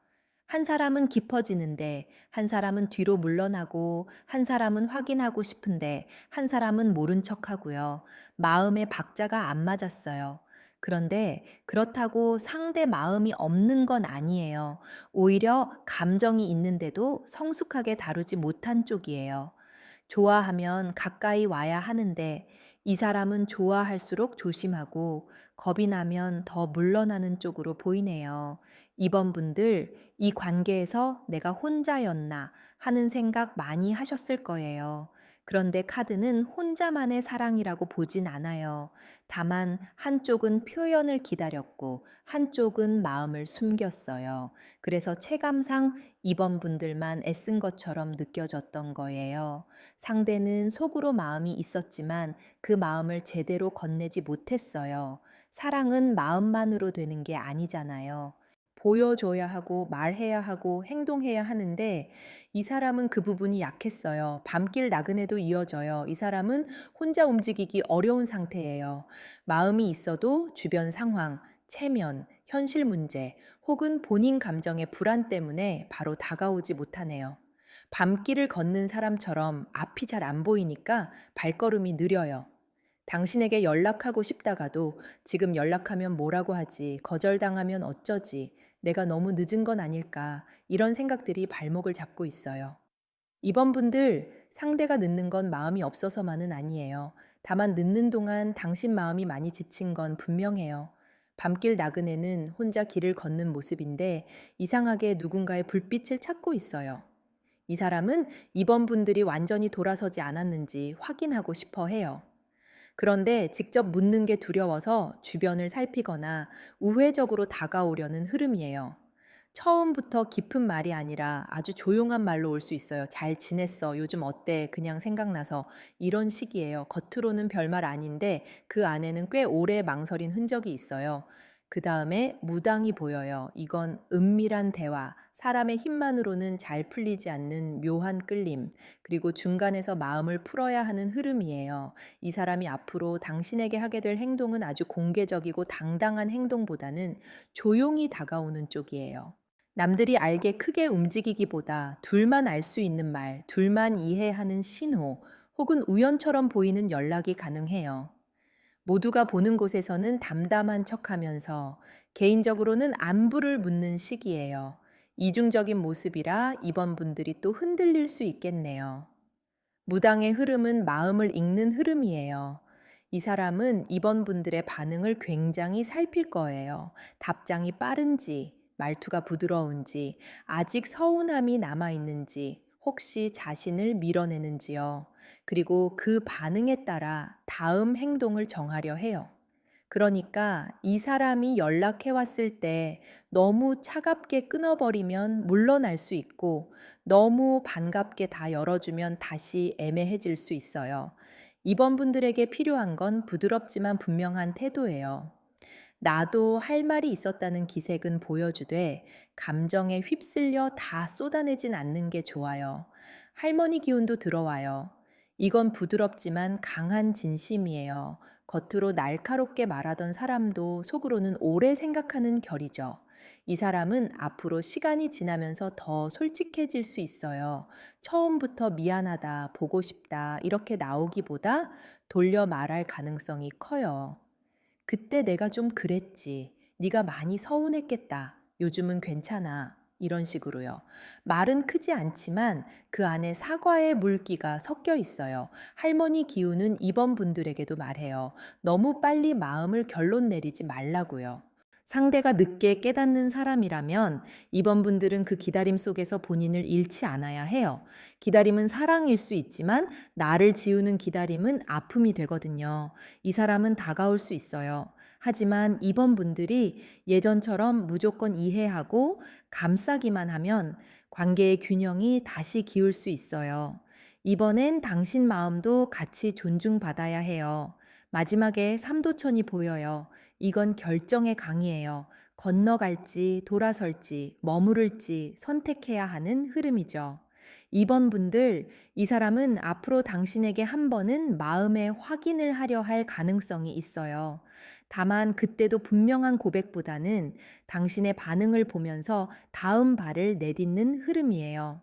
한 사람은 깊어지는데, 한 사람은 뒤로 물러나고, 한 사람은 확인하고 싶은데, 한 사람은 모른 척하고요. 마음의 박자가 안 맞았어요. 그런데 그렇다고 상대 마음이 없는 건 아니에요. 오히려 감정이 있는데도 성숙하게 다루지 못한 쪽이에요. 좋아하면 가까이 와야 하는데 이 사람은 좋아할수록 조심하고 겁이 나면 더 물러나는 쪽으로 보이네요. 이번 분들, 이 관계에서 내가 혼자였나 하는 생각 많이 하셨을 거예요. 그런데 카드는 혼자만의 사랑이라고 보진 않아요. 다만 한쪽은 표현을 기다렸고 한쪽은 마음을 숨겼어요. 그래서 체감상 이번 분들만 애쓴 것처럼 느껴졌던 거예요. 상대는 속으로 마음이 있었지만 그 마음을 제대로 건네지 못했어요. 사랑은 마음만으로 되는 게 아니잖아요. 보여줘야 하고 말해야 하고 행동해야 하는데 이 사람은 그 부분이 약했어요. 밤길 나그네도 이어져요. 이 사람은 혼자 움직이기 어려운 상태예요. 마음이 있어도 주변 상황, 체면, 현실 문제 혹은 본인 감정의 불안 때문에 바로 다가오지 못하네요. 밤길을 걷는 사람처럼 앞이 잘 안 보이니까 발걸음이 느려요. 당신에게 연락하고 싶다가도 지금 연락하면 뭐라고 하지, 거절당하면 어쩌지, 내가 너무 늦은 건 아닐까, 이런 생각들이 발목을 잡고 있어요. 이번 분들 상대가 늦는 건 마음이 없어서만은 아니에요. 다만 늦는 동안 당신 마음이 많이 지친 건 분명해요. 밤길 나그네는 혼자 길을 걷는 모습인데 이상하게 누군가의 불빛을 찾고 있어요. 이 사람은 이번 분들이 완전히 돌아서지 않았는지 확인하고 싶어 해요. 그런데 직접 묻는 게 두려워서 주변을 살피거나 우회적으로 다가오려는 흐름이에요. 처음부터 깊은 말이 아니라 아주 조용한 말로 올 수 있어요. 잘 지냈어? 요즘 어때? 그냥 생각나서. 이런 식이에요. 겉으로는 별말 아닌데 그 안에는 꽤 오래 망설인 흔적이 있어요. 그 다음에 무당이 보여요. 이건 은밀한 대화, 사람의 힘만으로는 잘 풀리지 않는 묘한 끌림, 그리고 중간에서 마음을 풀어야 하는 흐름이에요. 이 사람이 앞으로 당신에게 하게 될 행동은 아주 공개적이고 당당한 행동보다는 조용히 다가오는 쪽이에요. 남들이 알게 크게 움직이기보다 둘만 알 수 있는 말, 둘만 이해하는 신호, 혹은 우연처럼 보이는 연락이 가능해요. 모두가 보는 곳에서는 담담한 척하면서 개인적으로는 안부를 묻는 시기예요. 이중적인 모습이라 이번 분들이 또 흔들릴 수 있겠네요. 무당의 흐름은 마음을 읽는 흐름이에요. 이 사람은 이번 분들의 반응을 굉장히 살필 거예요. 답장이 빠른지, 말투가 부드러운지, 아직 서운함이 남아있는지, 혹시 자신을 밀어내는지요. 그리고 그 반응에 따라 다음 행동을 정하려 해요. 그러니까 이 사람이 연락해 왔을 때 너무 차갑게 끊어버리면 물러날 수 있고 너무 반갑게 다 열어주면 다시 애매해질 수 있어요. 이번 분들에게 필요한 건 부드럽지만 분명한 태도예요. 나도 할 말이 있었다는 기색은 보여주되 감정에 휩쓸려 다 쏟아내진 않는 게 좋아요. 할머니 기운도 들어와요. 이건 부드럽지만 강한 진심이에요. 겉으로 날카롭게 말하던 사람도 속으로는 오래 생각하는 결이죠. 이 사람은 앞으로 시간이 지나면서 더 솔직해질 수 있어요. 처음부터 미안하다, 보고 싶다, 이렇게 나오기보다 돌려 말할 가능성이 커요. 그때 내가 좀 그랬지. 네가 많이 서운했겠다. 요즘은 괜찮아. 이런 식으로요. 말은 크지 않지만 그 안에 사과의 물기가 섞여 있어요. 할머니 기운은 이번 분들에게도 말해요. 너무 빨리 마음을 결론 내리지 말라고요. 상대가 늦게 깨닫는 사람이라면 이번 분들은 그 기다림 속에서 본인을 잃지 않아야 해요. 기다림은 사랑일 수 있지만 나를 지우는 기다림은 아픔이 되거든요. 이 사람은 다가올 수 있어요. 하지만 이번 분들이 예전처럼 무조건 이해하고 감싸기만 하면 관계의 균형이 다시 기울 수 있어요. 이번엔 당신 마음도 같이 존중받아야 해요. 마지막에 삼도천이 보여요. 이건 결정의 강이에요. 건너갈지, 돌아설지, 머무를지 선택해야 하는 흐름이죠. 이번 분들, 이 사람은 앞으로 당신에게 한 번은 마음의 확인을 하려 할 가능성이 있어요. 다만 그때도 분명한 고백보다는 당신의 반응을 보면서 다음 발을 내딛는 흐름이에요.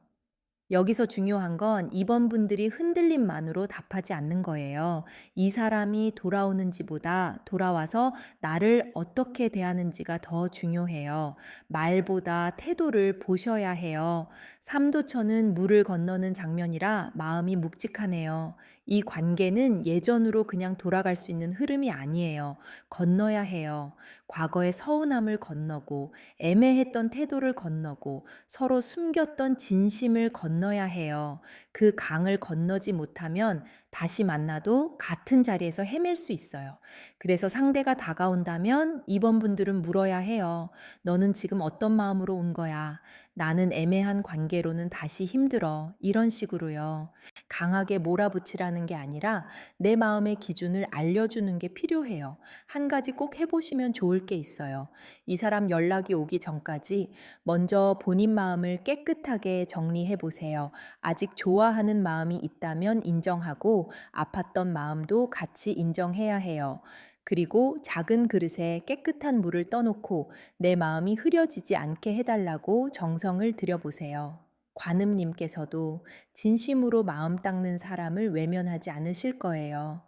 여기서 중요한 건 2번 분들이 흔들림만으로 답하지 않는 거예요. 이 사람이 돌아오는지보다 돌아와서 나를 어떻게 대하는지가 더 중요해요. 말보다 태도를 보셔야 해요. 삼도천은 물을 건너는 장면이라 마음이 묵직하네요. 이 관계는 예전으로 그냥 돌아갈 수 있는 흐름이 아니에요. 건너야 해요. 과거의 서운함을 건너고 애매했던 태도를 건너고 서로 숨겼던 진심을 건너야 해요. 그 강을 건너지 못하면 다시 만나도 같은 자리에서 헤맬 수 있어요. 그래서 상대가 다가온다면 2번 분들은 물어야 해요. 너는 지금 어떤 마음으로 온 거야? 나는 애매한 관계로는 다시 힘들어. 이런 식으로요. 강하게 몰아붙이라는 게 아니라 내 마음의 기준을 알려주는 게 필요해요. 한 가지 꼭 해보시면 좋을 게 있어요. 이 사람 연락이 오기 전까지 먼저 본인 마음을 깨끗하게 정리해 보세요. 아직 좋아하는 마음이 있다면 인정하고 아팠던 마음도 같이 인정해야 해요. 그리고 작은 그릇에 깨끗한 물을 떠놓고 내 마음이 흐려지지 않게 해달라고 정성을 들여보세요. 관음님께서도 진심으로 마음 닦는 사람을 외면하지 않으실 거예요.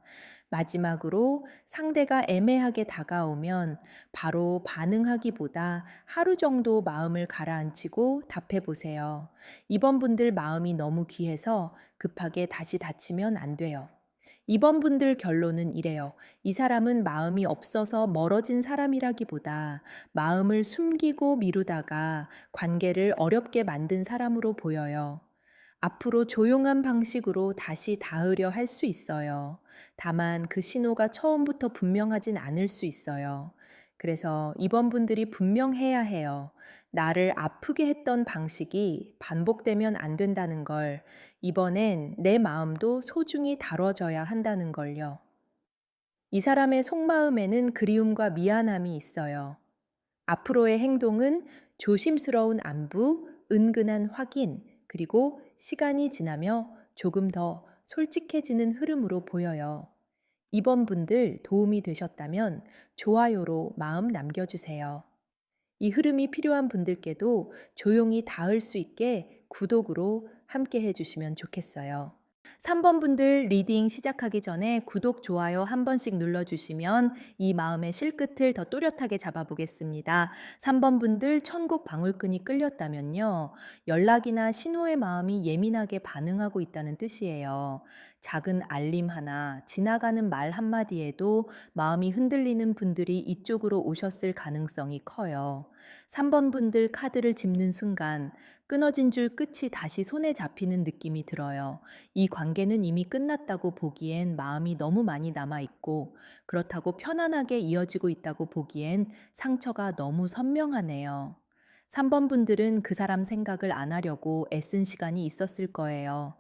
마지막으로 상대가 애매하게 다가오면 바로 반응하기보다 하루 정도 마음을 가라앉히고 답해 보세요. 이번 분들 마음이 너무 귀해서 급하게 다시 다치면 안 돼요. 이번 분들 결론은 이래요. 이 사람은 마음이 없어서 멀어진 사람이라기보다 마음을 숨기고 미루다가 관계를 어렵게 만든 사람으로 보여요. 앞으로 조용한 방식으로 다시 닿으려 할 수 있어요. 다만 그 신호가 처음부터 분명하진 않을 수 있어요. 그래서 이번 분들이 분명해야 해요. 나를 아프게 했던 방식이 반복되면 안 된다는 걸, 이번엔 내 마음도 소중히 다뤄져야 한다는 걸요. 이 사람의 속마음에는 그리움과 미안함이 있어요. 앞으로의 행동은 조심스러운 안부, 은근한 확인, 그리고 시간이 지나며 조금 더 솔직해지는 흐름으로 보여요. 이번 분들 도움이 되셨다면 좋아요로 마음 남겨주세요. 이 흐름이 필요한 분들께도 조용히 닿을 수 있게 구독으로 함께 해주시면 좋겠어요. 3번 분들 리딩 시작하기 전에 구독, 좋아요 한 번씩 눌러주시면 이 마음의 실끝을 더 또렷하게 잡아보겠습니다. 3번 분들 천국 방울끈이 끌렸다면요. 연락이나 신호의 마음이 예민하게 반응하고 있다는 뜻이에요. 작은 알림 하나, 지나가는 말 한마디에도 마음이 흔들리는 분들이 이쪽으로 오셨을 가능성이 커요. 3번 분들 카드를 짚는 순간 끊어진 줄 끝이 다시 손에 잡히는 느낌이 들어요. 이 관계는 이미 끝났다고 보기엔 마음이 너무 많이 남아있고, 그렇다고 편안하게 이어지고 있다고 보기엔 상처가 너무 선명하네요. 3번 분들은 그 사람 생각을 안 하려고 애쓴 시간이 있었을 거예요.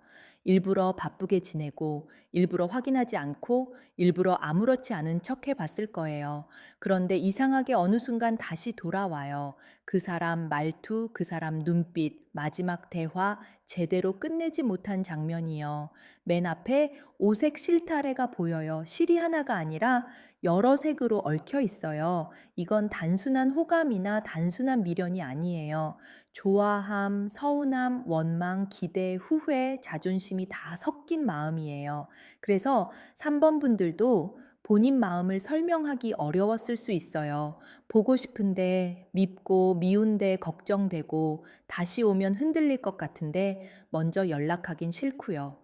일부러 바쁘게 지내고, 일부러 확인하지 않고, 일부러 아무렇지 않은 척 해봤을 거예요. 그런데 이상하게 어느 순간 다시 돌아와요. 그 사람 말투, 그 사람 눈빛, 마지막 대화, 제대로 끝내지 못한 장면이요. 맨 앞에 오색 실타래가 보여요. 실이 하나가 아니라 여러 색으로 얽혀 있어요. 이건 단순한 호감이나 단순한 미련이 아니에요. 좋아함, 서운함, 원망, 기대, 후회, 자존심이 다 섞인 마음이에요. 그래서 3번 분들도 본인 마음을 설명하기 어려웠을 수 있어요. 보고 싶은데 밉고 미운데 걱정되고 다시 오면 흔들릴 것 같은데 먼저 연락하긴 싫고요.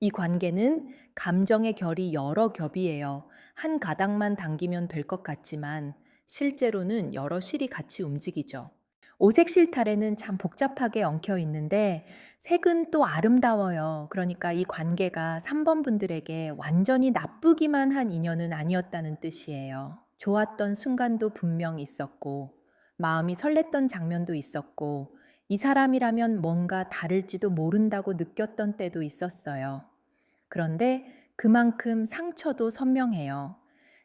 이 관계는 감정의 결이 여러 겹이에요. 한 가닥만 당기면 될 것 같지만 실제로는 여러 실이 같이 움직이죠. 오색 실타래는 참 복잡하게 엉켜 있는데 색은 또 아름다워요. 그러니까 이 관계가 3번 분들에게 완전히 나쁘기만 한 인연은 아니었다는 뜻이에요. 좋았던 순간도 분명 있었고, 마음이 설렜던 장면도 있었고, 이 사람이라면 뭔가 다를지도 모른다고 느꼈던 때도 있었어요. 그런데 그만큼 상처도 선명해요.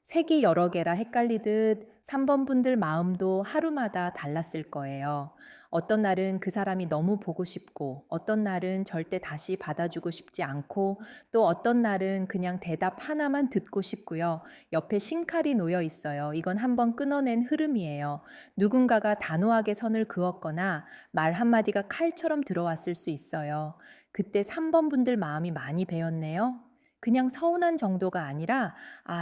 색이 여러 개라 헷갈리듯 3번 분들 마음도 하루마다 달랐을 거예요. 어떤 날은 그 사람이 너무 보고 싶고, 어떤 날은 절대 다시 받아주고 싶지 않고, 또 어떤 날은 그냥 대답 하나만 듣고 싶고요. 옆에 신칼이 놓여 있어요. 이건 한번 끊어낸 흐름이에요. 누군가가 단호하게 선을 그었거나 말 한마디가 칼처럼 들어왔을 수 있어요. 그때 3번 분들 마음이 많이 베었네요. 그냥 서운한 정도가 아니라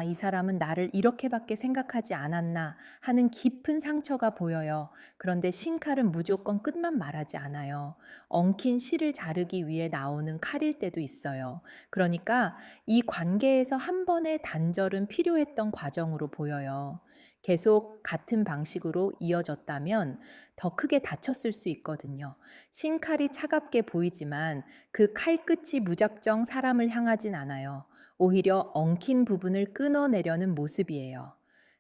이 사람은 나를 이렇게밖에 생각하지 않았나 하는 깊은 상처가 보여요. 그런데 신칼은 무조건 끝만 말하지 않아요. 엉킨 실을 자르기 위해 나오는 칼일 때도 있어요. 그러니까 이 관계에서 한 번의 단절은 필요했던 과정으로 보여요. 계속 같은 방식으로 이어졌다면 더 크게 다쳤을 수 있거든요. 신칼이 차갑게 보이지만 그 칼끝이 무작정 사람을 향하진 않아요. 오히려 엉킨 부분을 끊어내려는 모습이에요.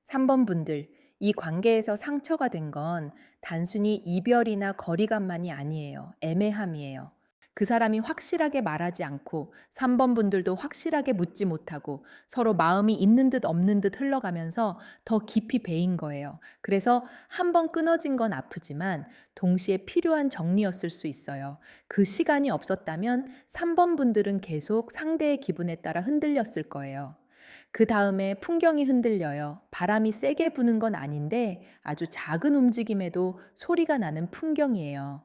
3번 분들, 이 관계에서 상처가 된 건 단순히 이별이나 거리감만이 아니에요. 애매함이에요. 그 사람이 확실하게 말하지 않고 3번 분들도 확실하게 묻지 못하고 서로 마음이 있는 듯 없는 듯 흘러가면서 더 깊이 베인 거예요. 그래서 한 번 끊어진 건 아프지만 동시에 필요한 정리였을 수 있어요. 그 시간이 없었다면 3번 분들은 계속 상대의 기분에 따라 흔들렸을 거예요. 그 다음에 풍경이 흔들려요. 바람이 세게 부는 건 아닌데 아주 작은 움직임에도 소리가 나는 풍경이에요.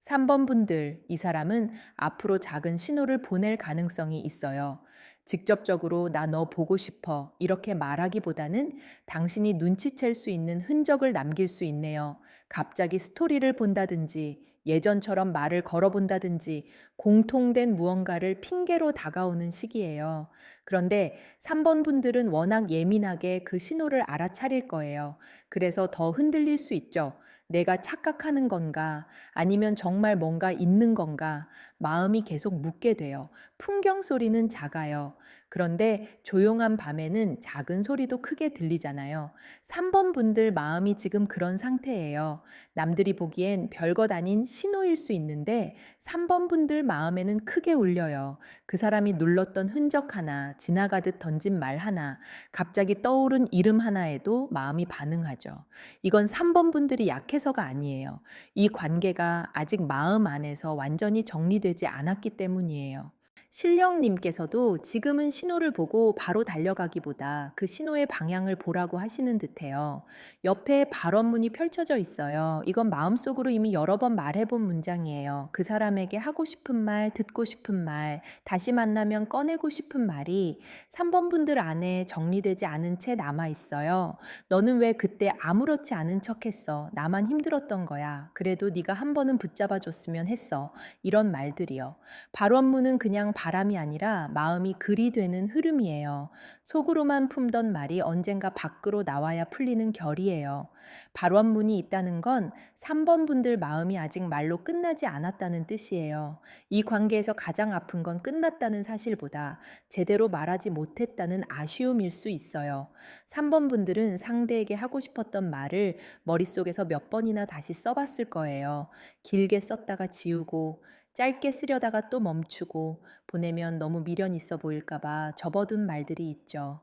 3번 분들, 이 사람은 앞으로 작은 신호를 보낼 가능성이 있어요. 직접적으로 나 너 보고 싶어 이렇게 말하기보다는 당신이 눈치챌 수 있는 흔적을 남길 수 있네요. 갑자기 스토리를 본다든지 예전처럼 말을 걸어본다든지 공통된 무언가를 핑계로 다가오는 시기예요. 그런데 3번 분들은 워낙 예민하게 그 신호를 알아차릴 거예요. 그래서 더 흔들릴 수 있죠. 내가 착각하는 건가? 아니면 정말 뭔가 있는 건가? 마음이 계속 묻게 돼요. 풍경 소리는 작아요. 그런데 조용한 밤에는 작은 소리도 크게 들리잖아요. 3번 분들 마음이 지금 그런 상태예요. 남들이 보기엔 별것 아닌 신호일 수 있는데 3번 분들 마음에는 크게 울려요. 그 사람이 눌렀던 흔적 하나, 지나가듯 던진 말 하나, 갑자기 떠오른 이름 하나에도 마음이 반응하죠. 이건 3번 분들이 약해서가 아니에요. 이 관계가 아직 마음 안에서 완전히 정리되지 않았기 때문이에요. 신령님께서도 지금은 신호를 보고 바로 달려가기보다 그 신호의 방향을 보라고 하시는 듯해요. 옆에 발언문이 펼쳐져 있어요. 이건 마음속으로 이미 여러 번 말해본 문장이에요. 그 사람에게 하고 싶은 말, 듣고 싶은 말, 다시 만나면 꺼내고 싶은 말이 3번 분들 안에 정리되지 않은 채 남아 있어요. 너는 왜 그때 아무렇지 않은 척했어? 나만 힘들었던 거야. 그래도 네가 한 번은 붙잡아 줬으면 했어. 이런 말들이요. 발원문은 그냥 바람이 아니라 마음이 글이 되는 흐름이에요. 속으로만 품던 말이 언젠가 밖으로 나와야 풀리는 결이에요. 발원문이 있다는 건 3번 분들 마음이 아직 말로 끝나지 않았다는 뜻이에요. 이 관계에서 가장 아픈 건 끝났다는 사실보다 제대로 말하지 못했다는 아쉬움일 수 있어요. 3번 분들은 상대에게 하고 싶었던 말을 머릿속에서 몇 번이나 다시 써봤을 거예요. 길게 썼다가 지우고 짧게 쓰려다가 또 멈추고 보내면 너무 미련 있어 보일까봐 접어둔 말들이 있죠.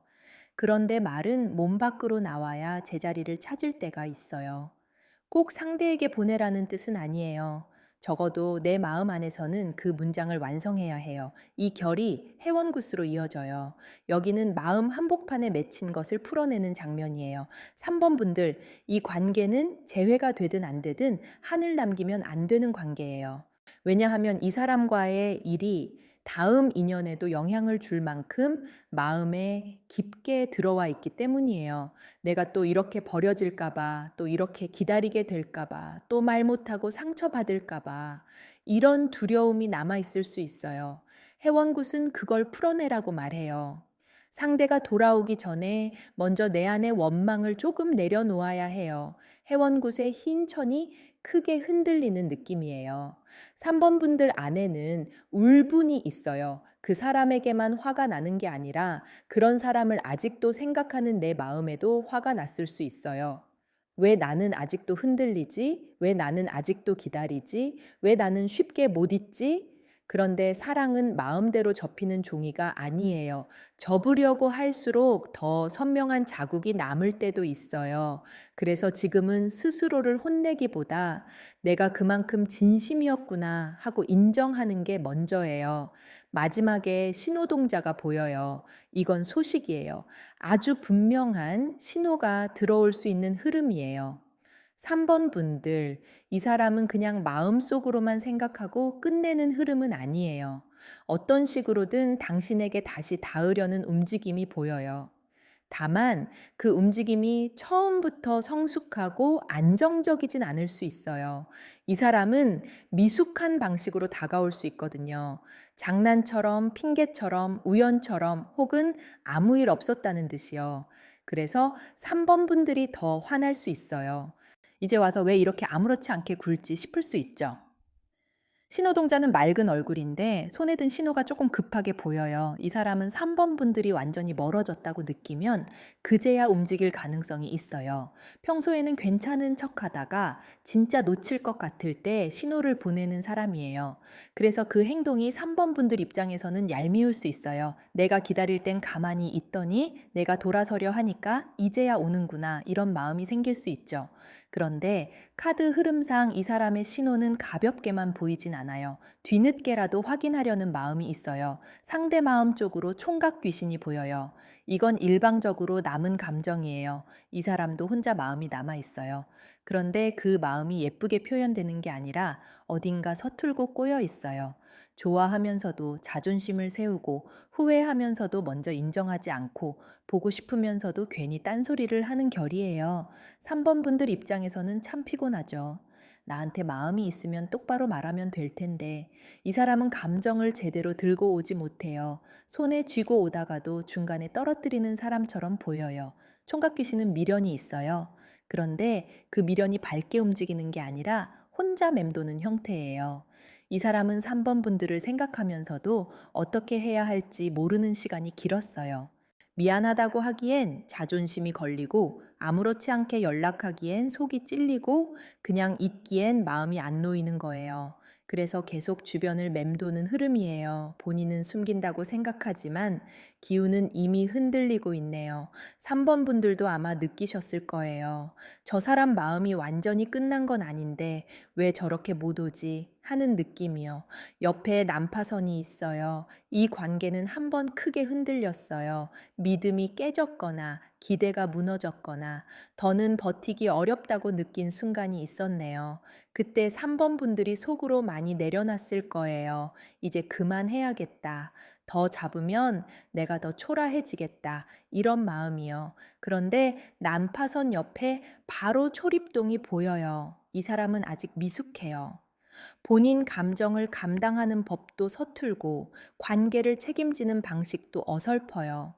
그런데 말은 몸 밖으로 나와야 제자리를 찾을 때가 있어요. 꼭 상대에게 보내라는 뜻은 아니에요. 적어도 내 마음 안에서는 그 문장을 완성해야 해요. 이 결이 해원구스로 이어져요. 여기는 마음 한복판에 맺힌 것을 풀어내는 장면이에요. 3번 분들, 이 관계는 재회가 되든 안 되든 한을 남기면 안 되는 관계예요. 왜냐하면 이 사람과의 일이 다음 인연에도 영향을 줄 만큼 마음에 깊게 들어와 있기 때문이에요. 내가 또 이렇게 버려질까봐, 또 이렇게 기다리게 될까봐, 또 말 못하고 상처받을까봐, 이런 두려움이 남아있을 수 있어요. 해원굿은 그걸 풀어내라고 말해요. 상대가 돌아오기 전에 먼저 내 안의 원망을 조금 내려놓아야 해요. 해원굿의 흰 천이 크게 흔들리는 느낌이에요. 3번 분들 안에는 울분이 있어요. 그 사람에게만 화가 나는 게 아니라 그런 사람을 아직도 생각하는 내 마음에도 화가 났을 수 있어요. 왜 나는 아직도 흔들리지? 왜 나는 아직도 기다리지? 왜 나는 쉽게 못 잊지? 그런데 사랑은 마음대로 접히는 종이가 아니에요. 접으려고 할수록 더 선명한 자국이 남을 때도 있어요. 그래서 지금은 스스로를 혼내기보다 내가 그만큼 진심이었구나 하고 인정하는 게 먼저예요. 마지막에 신호동자가 보여요. 이건 소식이에요. 아주 분명한 신호가 들어올 수 있는 흐름이에요. 3번 분들, 이 사람은 그냥 마음속으로만 생각하고 끝내는 흐름은 아니에요. 어떤 식으로든 당신에게 다시 닿으려는 움직임이 보여요. 다만 그 움직임이 처음부터 성숙하고 안정적이진 않을 수 있어요. 이 사람은 미숙한 방식으로 다가올 수 있거든요. 장난처럼, 핑계처럼, 우연처럼 혹은 아무 일 없었다는 듯이요. 그래서 3번 분들이 더 화날 수 있어요. 이제 와서 왜 이렇게 아무렇지 않게 굴지 싶을 수 있죠. 신호동자는 맑은 얼굴인데 손에 든 신호가 조금 급하게 보여요. 이 사람은 3번 분들이 완전히 멀어졌다고 느끼면 그제야 움직일 가능성이 있어요. 평소에는 괜찮은 척 하다가 진짜 놓칠 것 같을 때 신호를 보내는 사람이에요. 그래서 그 행동이 3번 분들 입장에서는 얄미울 수 있어요. 내가 기다릴 땐 가만히 있더니 내가 돌아서려 하니까 이제야 오는구나, 이런 마음이 생길 수 있죠. 그런데 카드 흐름상 이 사람의 신호는 가볍게만 보이진 않아요. 뒤늦게라도 확인하려는 마음이 있어요. 상대 마음 쪽으로 총각 귀신이 보여요. 이건 일방적으로 남은 감정이에요. 이 사람도 혼자 마음이 남아 있어요. 그런데 그 마음이 예쁘게 표현되는 게 아니라 어딘가 서툴고 꼬여 있어요. 좋아하면서도 자존심을 세우고 후회하면서도 먼저 인정하지 않고 보고 싶으면서도 괜히 딴소리를 하는 결이에요. 3번 분들 입장에서는 참 피곤하죠. 나한테 마음이 있으면 똑바로 말하면 될 텐데 이 사람은 감정을 제대로 들고 오지 못해요. 손에 쥐고 오다가도 중간에 떨어뜨리는 사람처럼 보여요. 총각 귀신은 미련이 있어요. 그런데 그 미련이 밝게 움직이는 게 아니라 혼자 맴도는 형태예요. 이 사람은 3번 분들을 생각하면서도 어떻게 해야 할지 모르는 시간이 길었어요. 미안하다고 하기엔 자존심이 걸리고 아무렇지 않게 연락하기엔 속이 찔리고 그냥 있기엔 마음이 안 놓이는 거예요. 그래서 계속 주변을 맴도는 흐름이에요. 본인은 숨긴다고 생각하지만 기운은 이미 흔들리고 있네요. 3번 분들도 아마 느끼셨을 거예요. 저 사람 마음이 완전히 끝난 건 아닌데 왜 저렇게 못 오지 하는 느낌이요. 옆에 난파선이 있어요. 이 관계는 한번 크게 흔들렸어요. 믿음이 깨졌거나 기대가 무너졌거나 더는 버티기 어렵다고 느낀 순간이 있었네요. 그때 3번 분들이 속으로 많이 내려놨을 거예요. 이제 그만해야겠다. 더 잡으면 내가 더 초라해지겠다. 이런 마음이요. 그런데 난파선 옆에 바로 초립동이 보여요. 이 사람은 아직 미숙해요. 본인 감정을 감당하는 법도 서툴고 관계를 책임지는 방식도 어설퍼요.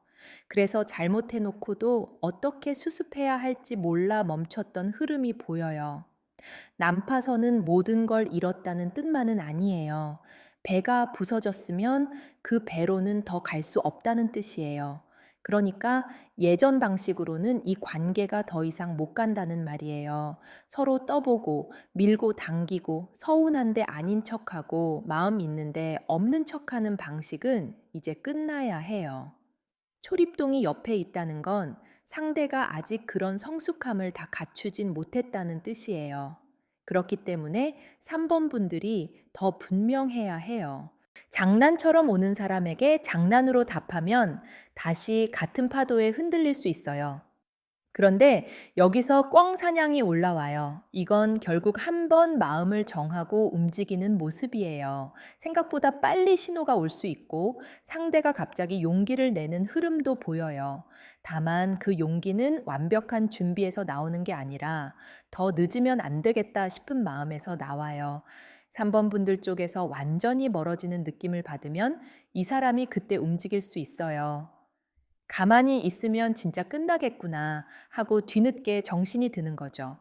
그래서 잘못해놓고도 어떻게 수습해야 할지 몰라 멈췄던 흐름이 보여요. 난파선은 모든 걸 잃었다는 뜻만은 아니에요. 배가 부서졌으면 그 배로는 더 갈 수 없다는 뜻이에요. 그러니까 예전 방식으로는 이 관계가 더 이상 못 간다는 말이에요. 서로 떠보고 밀고 당기고 서운한데 아닌 척하고 마음 있는데 없는 척하는 방식은 이제 끝나야 해요. 초립동이 옆에 있다는 건 상대가 아직 그런 성숙함을 다 갖추진 못했다는 뜻이에요. 그렇기 때문에 3번 분들이 더 분명해야 해요. 장난처럼 오는 사람에게 장난으로 답하면 다시 같은 파도에 흔들릴 수 있어요. 그런데 여기서 꿩 사냥이 올라와요. 이건 결국 한 번 마음을 정하고 움직이는 모습이에요. 생각보다 빨리 신호가 올 수 있고 상대가 갑자기 용기를 내는 흐름도 보여요. 다만 그 용기는 완벽한 준비에서 나오는 게 아니라 더 늦으면 안 되겠다 싶은 마음에서 나와요. 3번 분들 쪽에서 완전히 멀어지는 느낌을 받으면 이 사람이 그때 움직일 수 있어요. 가만히 있으면 진짜 끝나겠구나 하고 뒤늦게 정신이 드는 거죠.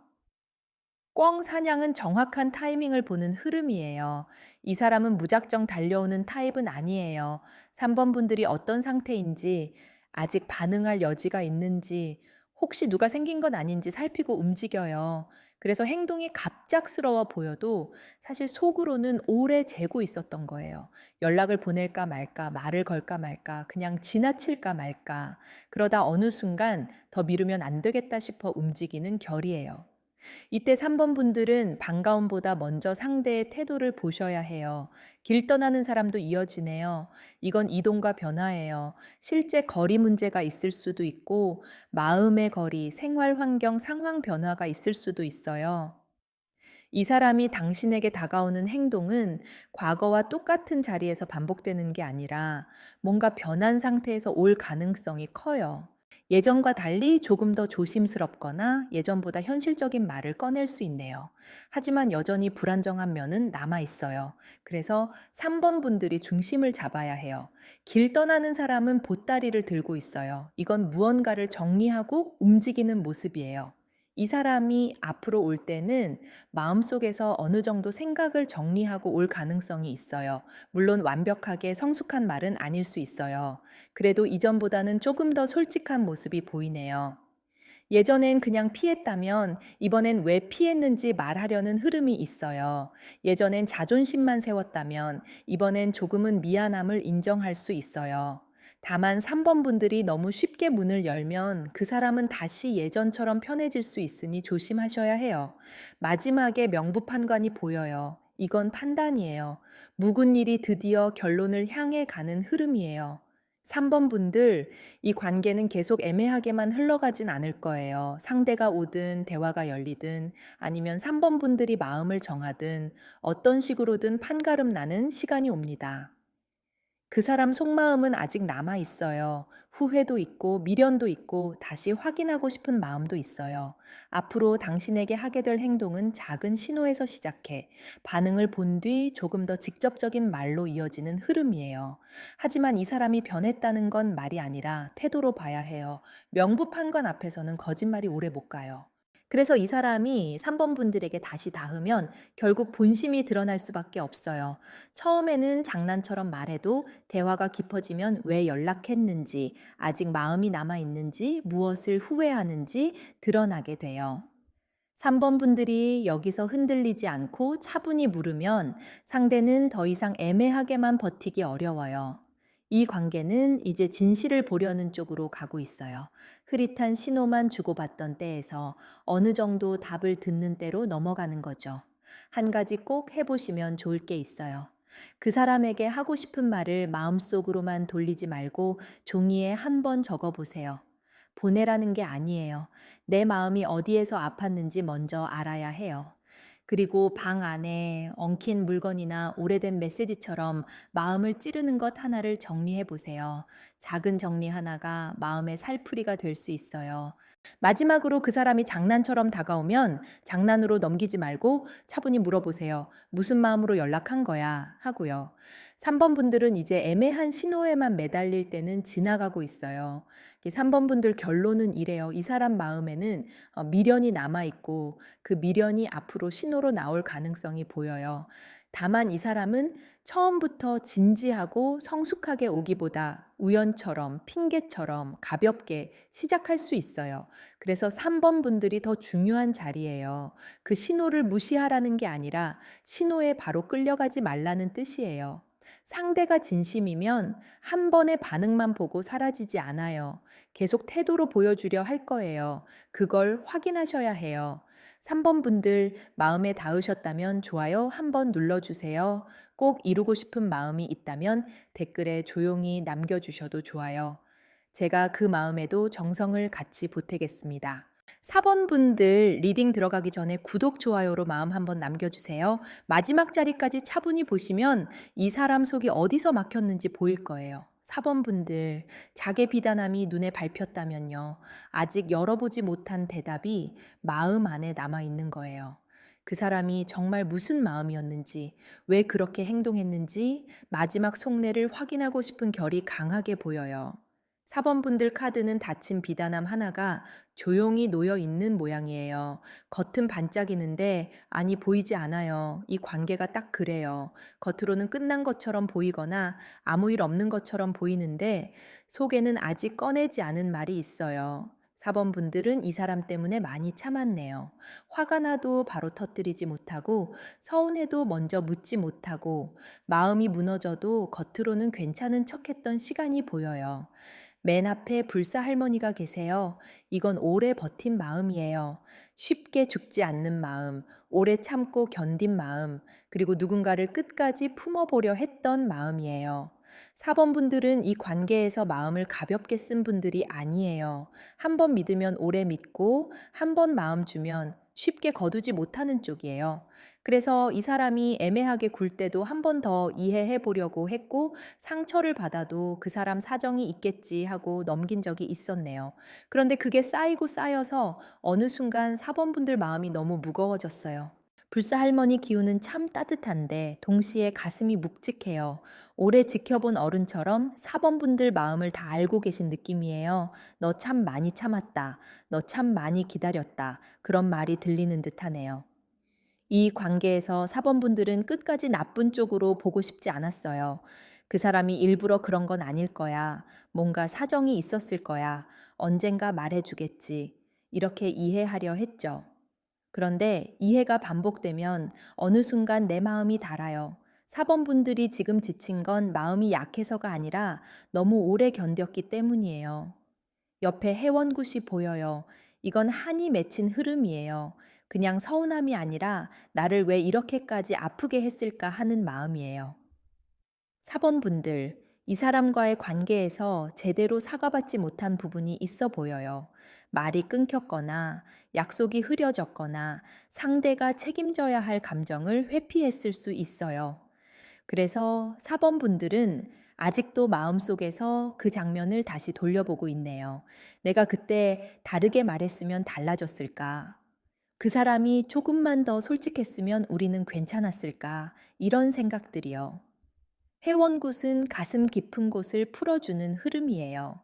꿩 사냥은 정확한 타이밍을 보는 흐름이에요. 이 사람은 무작정 달려오는 타입은 아니에요. 3번 분들이 어떤 상태인지, 아직 반응할 여지가 있는지, 혹시 누가 생긴 건 아닌지 살피고 움직여요. 그래서 행동이 갑작스러워 보여도 사실 속으로는 오래 재고 있었던 거예요. 연락을 보낼까 말까, 말을 걸까 말까, 그냥 지나칠까 말까. 그러다 어느 순간 더 미루면 안 되겠다 싶어 움직이는 결이에요. 이때 3번 분들은 반가움보다 먼저 상대의 태도를 보셔야 해요. 길 떠나는 사람도 이어지네요. 이건 이동과 변화예요. 실제 거리 문제가 있을 수도 있고, 마음의 거리, 생활 환경, 상황 변화가 있을 수도 있어요. 이 사람이 당신에게 다가오는 행동은 과거와 똑같은 자리에서 반복되는 게 아니라 뭔가 변한 상태에서 올 가능성이 커요. 예전과 달리 조금 더 조심스럽거나 예전보다 현실적인 말을 꺼낼 수 있네요. 하지만 여전히 불안정한 면은 남아 있어요. 그래서 3번 분들이 중심을 잡아야 해요. 길 떠나는 사람은 보따리를 들고 있어요. 이건 무언가를 정리하고 움직이는 모습이에요. 이 사람이 앞으로 올 때는 마음속에서 어느 정도 생각을 정리하고 올 가능성이 있어요. 물론 완벽하게 성숙한 말은 아닐 수 있어요. 그래도 이전보다는 조금 더 솔직한 모습이 보이네요. 예전엔 그냥 피했다면 이번엔 왜 피했는지 말하려는 흐름이 있어요. 예전엔 자존심만 세웠다면 이번엔 조금은 미안함을 인정할 수 있어요. 다만 3번 분들이 너무 쉽게 문을 열면 그 사람은 다시 예전처럼 편해질 수 있으니 조심하셔야 해요. 마지막에 명부 판관이 보여요. 이건 판단이에요. 묵은 일이 드디어 결론을 향해 가는 흐름이에요. 3번 분들, 이 관계는 계속 애매하게만 흘러가진 않을 거예요. 상대가 오든 대화가 열리든 아니면 3번 분들이 마음을 정하든 어떤 식으로든 판가름 나는 시간이 옵니다. 그 사람 속마음은 아직 남아 있어요. 후회도 있고 미련도 있고 다시 확인하고 싶은 마음도 있어요. 앞으로 당신에게 하게 될 행동은 작은 신호에서 시작해 반응을 본 뒤 조금 더 직접적인 말로 이어지는 흐름이에요. 하지만 이 사람이 변했다는 건 말이 아니라 태도로 봐야 해요. 명부 판관 앞에서는 거짓말이 오래 못 가요. 그래서 이 사람이 3번 분들에게 다시 닿으면 결국 본심이 드러날 수밖에 없어요. 처음에는 장난처럼 말해도 대화가 깊어지면 왜 연락했는지, 아직 마음이 남아있는지, 무엇을 후회하는지 드러나게 돼요. 3번 분들이 여기서 흔들리지 않고 차분히 물으면 상대는 더 이상 애매하게만 버티기 어려워요. 이 관계는 이제 진실을 보려는 쪽으로 가고 있어요. 흐릿한 신호만 주고받던 때에서 어느 정도 답을 듣는 때로 넘어가는 거죠. 한 가지 꼭 해보시면 좋을 게 있어요. 그 사람에게 하고 싶은 말을 마음속으로만 돌리지 말고 종이에 한 번 적어 보세요. 보내라는 게 아니에요. 내 마음이 어디에서 아팠는지 먼저 알아야 해요. 그리고 방 안에 엉킨 물건이나 오래된 메시지처럼 마음을 찌르는 것 하나를 정리해 보세요. 작은 정리 하나가 마음의 살풀이가 될 수 있어요. 마지막으로 그 사람이 장난처럼 다가오면 장난으로 넘기지 말고 차분히 물어보세요. 무슨 마음으로 연락한 거야? 하고요. 3번 분들은 이제 애매한 신호에만 매달릴 때는 지나가고 있어요. 3번 분들 결론은 이래요. 이 사람 마음에는 미련이 남아있고 그 미련이 앞으로 신호로 나올 가능성이 보여요. 다만 이 사람은 처음부터 진지하고 성숙하게 오기보다 우연처럼 핑계처럼 가볍게 시작할 수 있어요. 그래서 3번 분들이 더 중요한 자리예요. 그 신호를 무시하라는 게 아니라 신호에 바로 끌려가지 말라는 뜻이에요. 상대가 진심이면 한 번의 반응만 보고 사라지지 않아요. 계속 태도로 보여주려 할 거예요. 그걸 확인하셔야 해요. 3번 분들 마음에 닿으셨다면 좋아요 한번 눌러주세요. 꼭 이루고 싶은 마음이 있다면 댓글에 조용히 남겨주셔도 좋아요. 제가 그 마음에도 정성을 같이 보태겠습니다. 4번 분들 리딩 들어가기 전에 구독, 좋아요로 마음 한번 남겨주세요. 마지막 자리까지 차분히 보시면 이 사람 속이 어디서 막혔는지 보일 거예요. 4번 분들, 자기 비단함이 눈에 밟혔다면요. 아직 열어보지 못한 대답이 마음 안에 남아 있는 거예요. 그 사람이 정말 무슨 마음이었는지, 왜 그렇게 행동했는지 마지막 속내를 확인하고 싶은 결이 강하게 보여요. 4번 분들 카드는 닫힌 비단함 하나가 조용히 놓여 있는 모양이에요. 겉은 반짝이는데 안이 보이지 않아요. 이 관계가 딱 그래요. 겉으로는 끝난 것처럼 보이거나 아무 일 없는 것처럼 보이는데 속에는 아직 꺼내지 않은 말이 있어요. 4번 분들은 이 사람 때문에 많이 참았네요. 화가 나도 바로 터뜨리지 못하고 서운해도 먼저 묻지 못하고 마음이 무너져도 겉으로는 괜찮은 척했던 시간이 보여요. 맨 앞에 불사 할머니가 계세요. 이건 오래 버틴 마음이에요. 쉽게 죽지 않는 마음, 오래 참고 견딘 마음, 그리고 누군가를 끝까지 품어보려 했던 마음이에요. 4번 분들은 이 관계에서 마음을 가볍게 쓴 분들이 아니에요. 한 번 믿으면 오래 믿고, 한 번 마음 주면 쉽게 거두지 못하는 쪽이에요. 그래서 이 사람이 애매하게 굴 때도 한 번 더 이해해 보려고 했고, 상처를 받아도 그 사람 사정이 있겠지 하고 넘긴 적이 있었네요. 그런데 그게 쌓이고 쌓여서 어느 순간 4번 분들 마음이 너무 무거워졌어요. 불사 할머니 기운은 참 따뜻한데 동시에 가슴이 묵직해요. 오래 지켜본 어른처럼 4번 분들 마음을 다 알고 계신 느낌이에요. 너 참 많이 참았다. 너 참 많이 기다렸다. 그런 말이 들리는 듯하네요. 이 관계에서 4번 분들은 끝까지 나쁜 쪽으로 보고 싶지 않았어요. 그 사람이 일부러 그런 건 아닐 거야. 뭔가 사정이 있었을 거야. 언젠가 말해주겠지. 이렇게 이해하려 했죠. 그런데 이해가 반복되면 어느 순간 내 마음이 달아요. 4번 분들이 지금 지친 건 마음이 약해서가 아니라 너무 오래 견뎠기 때문이에요. 옆에 해원굿이 보여요. 이건 한이 맺힌 흐름이에요. 그냥 서운함이 아니라 나를 왜 이렇게까지 아프게 했을까 하는 마음이에요. 4번 분들, 이 사람과의 관계에서 제대로 사과받지 못한 부분이 있어 보여요. 말이 끊겼거나 약속이 흐려졌거나 상대가 책임져야 할 감정을 회피했을 수 있어요. 그래서 4번 분들은 아직도 마음속에서 그 장면을 다시 돌려보고 있네요. 내가 그때 다르게 말했으면 달라졌을까? 그 사람이 조금만 더 솔직했으면 우리는 괜찮았을까? 이런 생각들이요. 회원굿은 가슴 깊은 곳을 풀어주는 흐름이에요.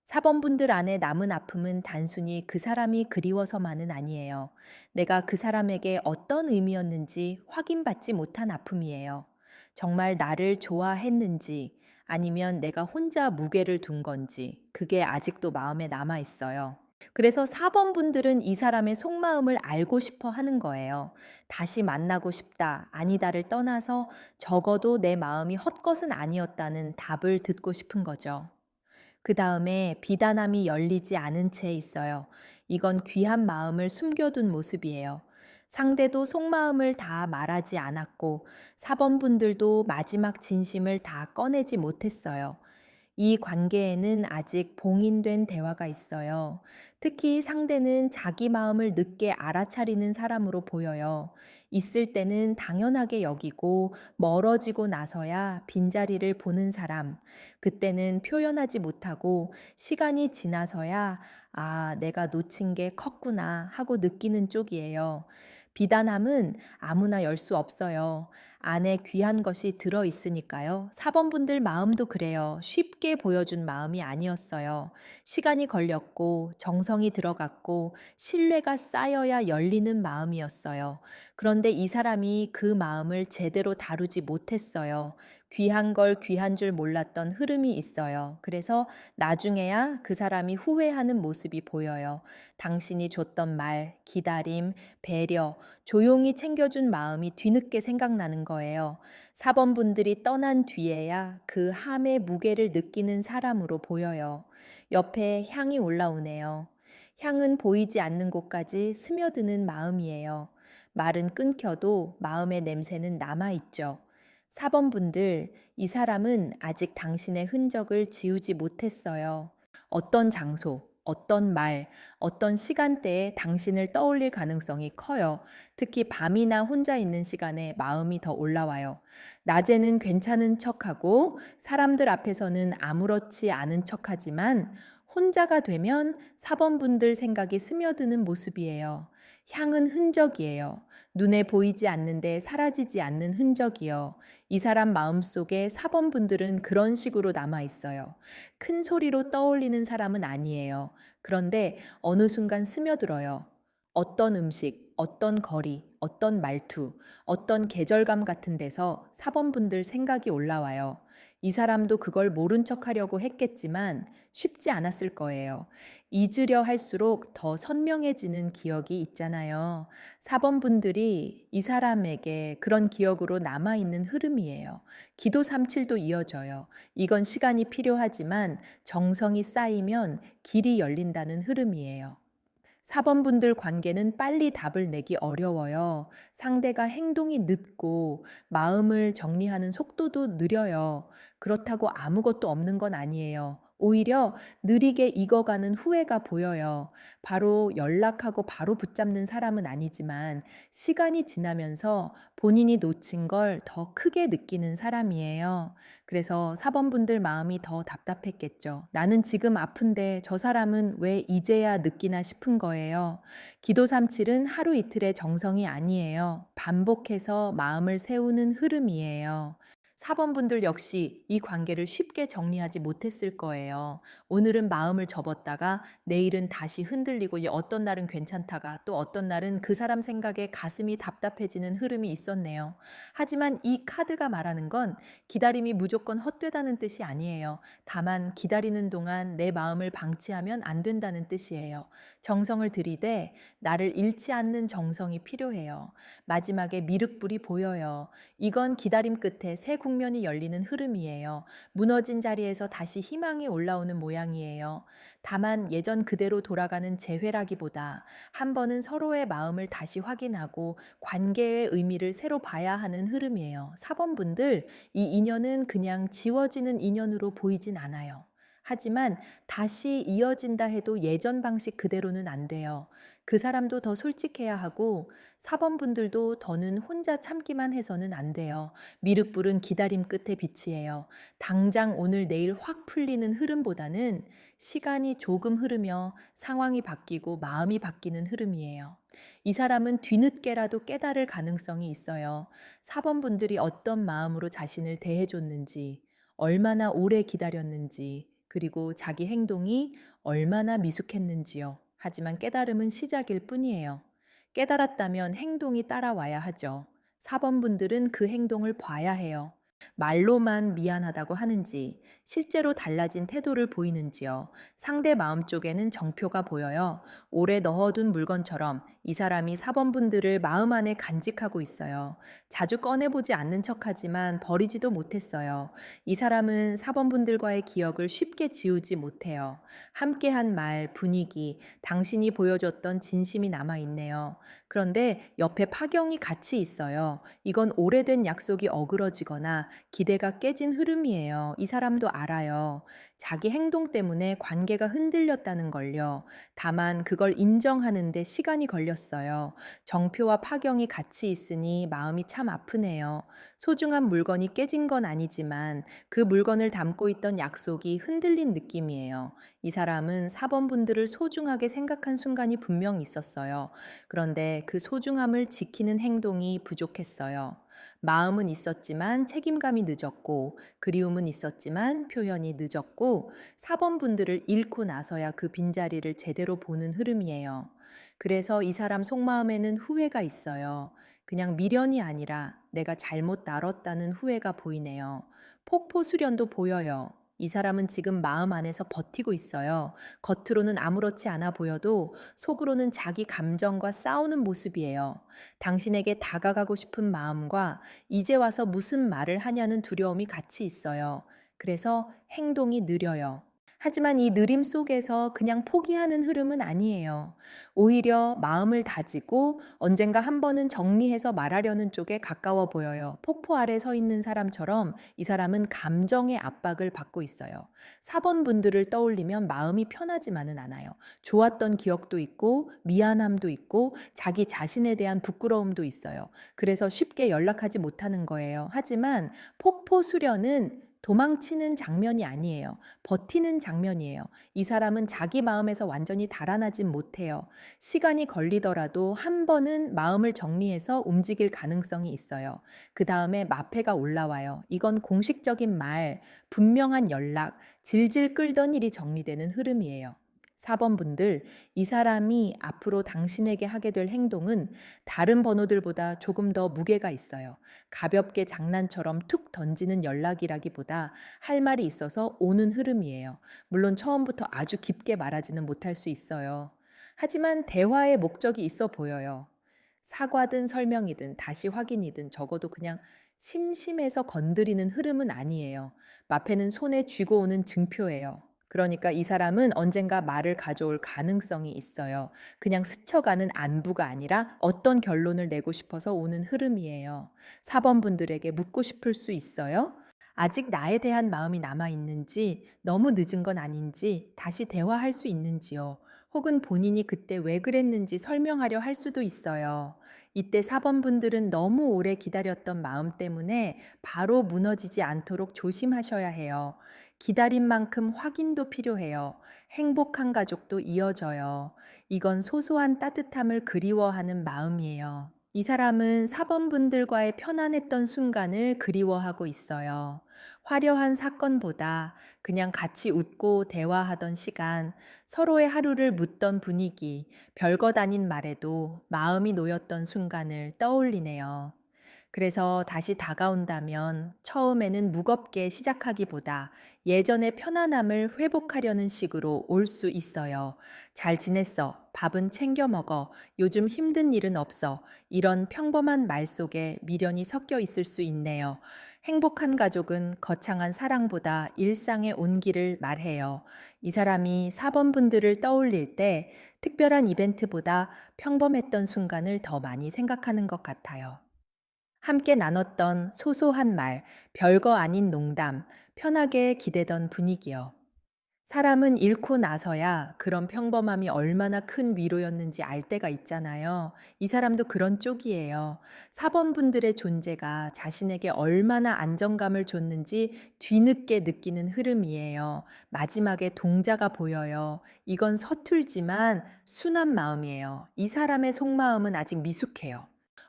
4번 분들 안에 남은 아픔은 단순히 그 사람이 그리워서만은 아니에요. 내가 그 사람에게 어떤 의미였는지 확인받지 못한 아픔이에요. 정말 나를 좋아했는지 아니면 내가 혼자 무게를 둔 건지 그게 아직도 마음에 남아 있어요. 그래서 4번 분들은 이 사람의 속마음을 알고 싶어 하는 거예요. 다시 만나고 싶다, 아니다를 떠나서 적어도 내 마음이 헛것은 아니었다는 답을 듣고 싶은 거죠. 그 다음에 비단함이 열리지 않은 채 있어요. 이건 귀한 마음을 숨겨둔 모습이에요. 상대도 속마음을 다 말하지 않았고, 4번 분들도 마지막 진심을 다 꺼내지 못했어요. 이 관계에는 아직 봉인된 대화가 있어요. 특히 상대는 자기 마음을 늦게 알아차리는 사람으로 보여요. 있을 때는 당연하게 여기고 멀어지고 나서야 빈자리를 보는 사람. 그때는 표현하지 못하고 시간이 지나서야 아, 내가 놓친 게 컸구나 하고 느끼는 쪽이에요. 비단함은 아무나 열 수 없어요. 안에 귀한 것이 들어 있으니까요. 4번 분들 마음도 그래요. 쉽게 보여준 마음이 아니었어요. 시간이 걸렸고, 정성이 들어갔고, 신뢰가 쌓여야 열리는 마음이었어요. 그런데 이 사람이 그 마음을 제대로 다루지 못했어요. 귀한 걸 귀한 줄 몰랐던 흐름이 있어요. 그래서 나중에야 그 사람이 후회하는 모습이 보여요. 당신이 줬던 말, 기다림, 배려, 조용히 챙겨준 마음이 뒤늦게 생각나는 거예요. 4번 분들이 떠난 뒤에야 그 함의 무게를 느끼는 사람으로 보여요. 옆에 향이 올라오네요. 향은 보이지 않는 곳까지 스며드는 마음이에요. 말은 끊겨도 마음의 냄새는 남아있죠. 4번 분들, 이 사람은 아직 당신의 흔적을 지우지 못했어요. 어떤 장소, 어떤 말, 어떤 시간대에 당신을 떠올릴 가능성이 커요. 특히 밤이나 혼자 있는 시간에 마음이 더 올라와요. 낮에는 괜찮은 척하고 사람들 앞에서는 아무렇지 않은 척하지만 혼자가 되면 4번 분들 생각이 스며드는 모습이에요. 향은 흔적이에요. 눈에 보이지 않는데 사라지지 않는 흔적이요. 이 사람 마음속에 4번 분들은 그런 식으로 남아 있어요. 큰 소리로 떠올리는 사람은 아니에요. 그런데 어느 순간 스며들어요. 어떤 음식, 어떤 거리, 어떤 말투, 어떤 계절감 같은 데서 사번분들 생각이 올라와요. 이 사람도 그걸 모른 척 하려고 했겠지만 쉽지 않았을 거예요. 잊으려 할수록 더 선명해지는 기억이 있잖아요. 사번분들이 이 사람에게 그런 기억으로 남아있는 흐름이에요. 기도 삼칠도 이어져요. 이건 시간이 필요하지만 정성이 쌓이면 길이 열린다는 흐름이에요. 4번분들 관계는 빨리 답을 내기 어려워요. 상대가 행동이 늦고 마음을 정리하는 속도도 느려요. 그렇다고 아무것도 없는 건 아니에요. 오히려 느리게 익어가는 후회가 보여요. 바로 연락하고 바로 붙잡는 사람은 아니지만 시간이 지나면서 본인이 놓친 걸 더 크게 느끼는 사람이에요. 그래서 4번분들 마음이 더 답답했겠죠. 나는 지금 아픈데 저 사람은 왜 이제야 느끼나 싶은 거예요. 기도 삼칠은 하루 이틀의 정성이 아니에요. 반복해서 마음을 세우는 흐름이에요. 4번분들 역시 이 관계를 쉽게 정리하지 못했을 거예요. 오늘은 마음을 접었다가 내일은 다시 흔들리고 어떤 날은 괜찮다가 또 어떤 날은 그 사람 생각에 가슴이 답답해지는 흐름이 있었네요. 하지만 이 카드가 말하는 건 기다림이 무조건 헛되다는 뜻이 아니에요. 다만 기다리는 동안 내 마음을 방치하면 안 된다는 뜻이에요. 정성을 들이되 나를 잃지 않는 정성이 필요해요. 마지막에 미륵불이 보여요. 이건 기다림 끝에 새 국면이 열리는 흐름이에요. 무너진 자리에서 다시 희망이 올라오는 모양이에요. 다만 예전 그대로 돌아가는 재회라기보다 한 번은 서로의 마음을 다시 확인하고 관계의 의미를 새로 봐야 하는 흐름이에요. 4번분들, 이 인연은 그냥 지워지는 인연으로 보이진 않아요. 하지만 다시 이어진다 해도 예전 방식 그대로는 안 돼요. 그 사람도 더 솔직해야 하고 4번분들도 더는 혼자 참기만 해서는 안 돼요. 미륵불은 기다림 끝의 빛이에요. 당장 오늘 내일 확 풀리는 흐름보다는 시간이 조금 흐르며 상황이 바뀌고 마음이 바뀌는 흐름이에요. 이 사람은 뒤늦게라도 깨달을 가능성이 있어요. 4번분들이 어떤 마음으로 자신을 대해줬는지, 얼마나 오래 기다렸는지, 그리고 자기 행동이 얼마나 미숙했는지요. 하지만 깨달음은 시작일 뿐이에요. 깨달았다면 행동이 따라와야 하죠. 4번분들은 그 행동을 봐야 해요. 말로만 미안하다고 하는지, 실제로 달라진 태도를 보이는지요. 상대 마음 쪽에는 정표가 보여요. 오래 넣어둔 물건처럼 이 사람이 4번분들을 마음 안에 간직하고 있어요. 자주 꺼내보지 않는 척하지만 버리지도 못했어요. 이 사람은 4번분들과의 기억을 쉽게 지우지 못해요. 함께한 말, 분위기, 당신이 보여줬던 진심이 남아있네요. 그런데 옆에 파경이 같이 있어요. 이건 오래된 약속이 어그러지거나 기대가 깨진 흐름이에요. 이 사람도 알아요. 자기 행동 때문에 관계가 흔들렸다는 걸요. 다만 그걸 인정하는데 시간이 걸렸어요. 정표와 파경이 같이 있으니 마음이 참 아프네요. 소중한 물건이 깨진 건 아니지만 그 물건을 담고 있던 약속이 흔들린 느낌이에요. 이 사람은 4번분들을 소중하게 생각한 순간이 분명 있었어요. 그런데 그 소중함을 지키는 행동이 부족했어요. 마음은 있었지만 책임감이 늦었고, 그리움은 있었지만 표현이 늦었고, 4번분들을 잃고 나서야 그 빈자리를 제대로 보는 흐름이에요. 그래서 이 사람 속마음에는 후회가 있어요. 그냥 미련이 아니라 내가 잘못 다뤘다는 후회가 보이네요. 폭포 수련도 보여요. 이 사람은 지금 마음 안에서 버티고 있어요. 겉으로는 아무렇지 않아 보여도 속으로는 자기 감정과 싸우는 모습이에요. 당신에게 다가가고 싶은 마음과 이제 와서 무슨 말을 하냐는 두려움이 같이 있어요. 그래서 행동이 느려요. 하지만 이 느림 속에서 그냥 포기하는 흐름은 아니에요. 오히려 마음을 다지고 언젠가 한 번은 정리해서 말하려는 쪽에 가까워 보여요. 폭포 아래 서 있는 사람처럼 이 사람은 감정의 압박을 받고 있어요. 4번 분들을 떠올리면 마음이 편하지만은 않아요. 좋았던 기억도 있고 미안함도 있고 자기 자신에 대한 부끄러움도 있어요. 그래서 쉽게 연락하지 못하는 거예요. 하지만 폭포 수련은 도망치는 장면이 아니에요. 버티는 장면이에요. 이 사람은 자기 마음에서 완전히 달아나진 못해요. 시간이 걸리더라도 한 번은 마음을 정리해서 움직일 가능성이 있어요. 그 다음에 마패가 올라와요. 이건 공식적인 말, 분명한 연락, 질질 끌던 일이 정리되는 흐름이에요. 4번 분들, 이 사람이 앞으로 당신에게 하게 될 행동은 다른 번호들보다 조금 더 무게가 있어요. 가볍게 장난처럼 툭 던지는 연락이라기보다 할 말이 있어서 오는 흐름이에요. 물론 처음부터 아주 깊게 말하지는 못할 수 있어요. 하지만 대화의 목적이 있어 보여요. 사과든 설명이든 다시 확인이든 적어도 그냥 심심해서 건드리는 흐름은 아니에요. 마패는 손에 쥐고 오는 증표예요. 그러니까 이 사람은 언젠가 말을 가져올 가능성이 있어요. 그냥 스쳐가는 안부가 아니라 어떤 결론을 내고 싶어서 오는 흐름이에요. 4번 분들에게 묻고 싶을 수 있어요? 아직 나에 대한 마음이 남아 있는지, 너무 늦은 건 아닌지, 다시 대화할 수 있는지요. 혹은 본인이 그때 왜 그랬는지 설명하려 할 수도 있어요. 이때 4번 분들은 너무 오래 기다렸던 마음 때문에 바로 무너지지 않도록 조심하셔야 해요. 기다린 만큼 확인도 필요해요. 행복한 가족도 이어져요. 이건 소소한 따뜻함을 그리워하는 마음이에요. 이 사람은 4번 분들과의 편안했던 순간을 그리워하고 있어요. 화려한 사건보다 그냥 같이 웃고 대화하던 시간, 서로의 하루를 묻던 분위기, 별것 아닌 말에도 마음이 놓였던 순간을 떠올리네요. 그래서 다시 다가온다면 처음에는 무겁게 시작하기보다 예전의 편안함을 회복하려는 식으로 올 수 있어요. 잘 지냈어. 밥은 챙겨 먹어. 요즘 힘든 일은 없어. 이런 평범한 말 속에 미련이 섞여 있을 수 있네요. 행복한 가족은 거창한 사랑보다 일상의 온기를 말해요. 이 사람이 4번 분들을 떠올릴 때 특별한 이벤트보다 평범했던 순간을 더 많이 생각하는 것 같아요. 함께 나눴던 소소한 말, 별거 아닌 농담, 편하게 기대던 분위기요. 사람은 잃고 나서야 그런 평범함이 얼마나 큰 위로였는지 알 때가 있잖아요. 이 사람도 그런 쪽이에요. 사번분들의 존재가 자신에게 얼마나 안정감을 줬는지 뒤늦게 느끼는 흐름이에요. 마지막에 동자가 보여요. 이건 서툴지만 순한 마음이에요. 이 사람의 속마음은 아직 미숙해요.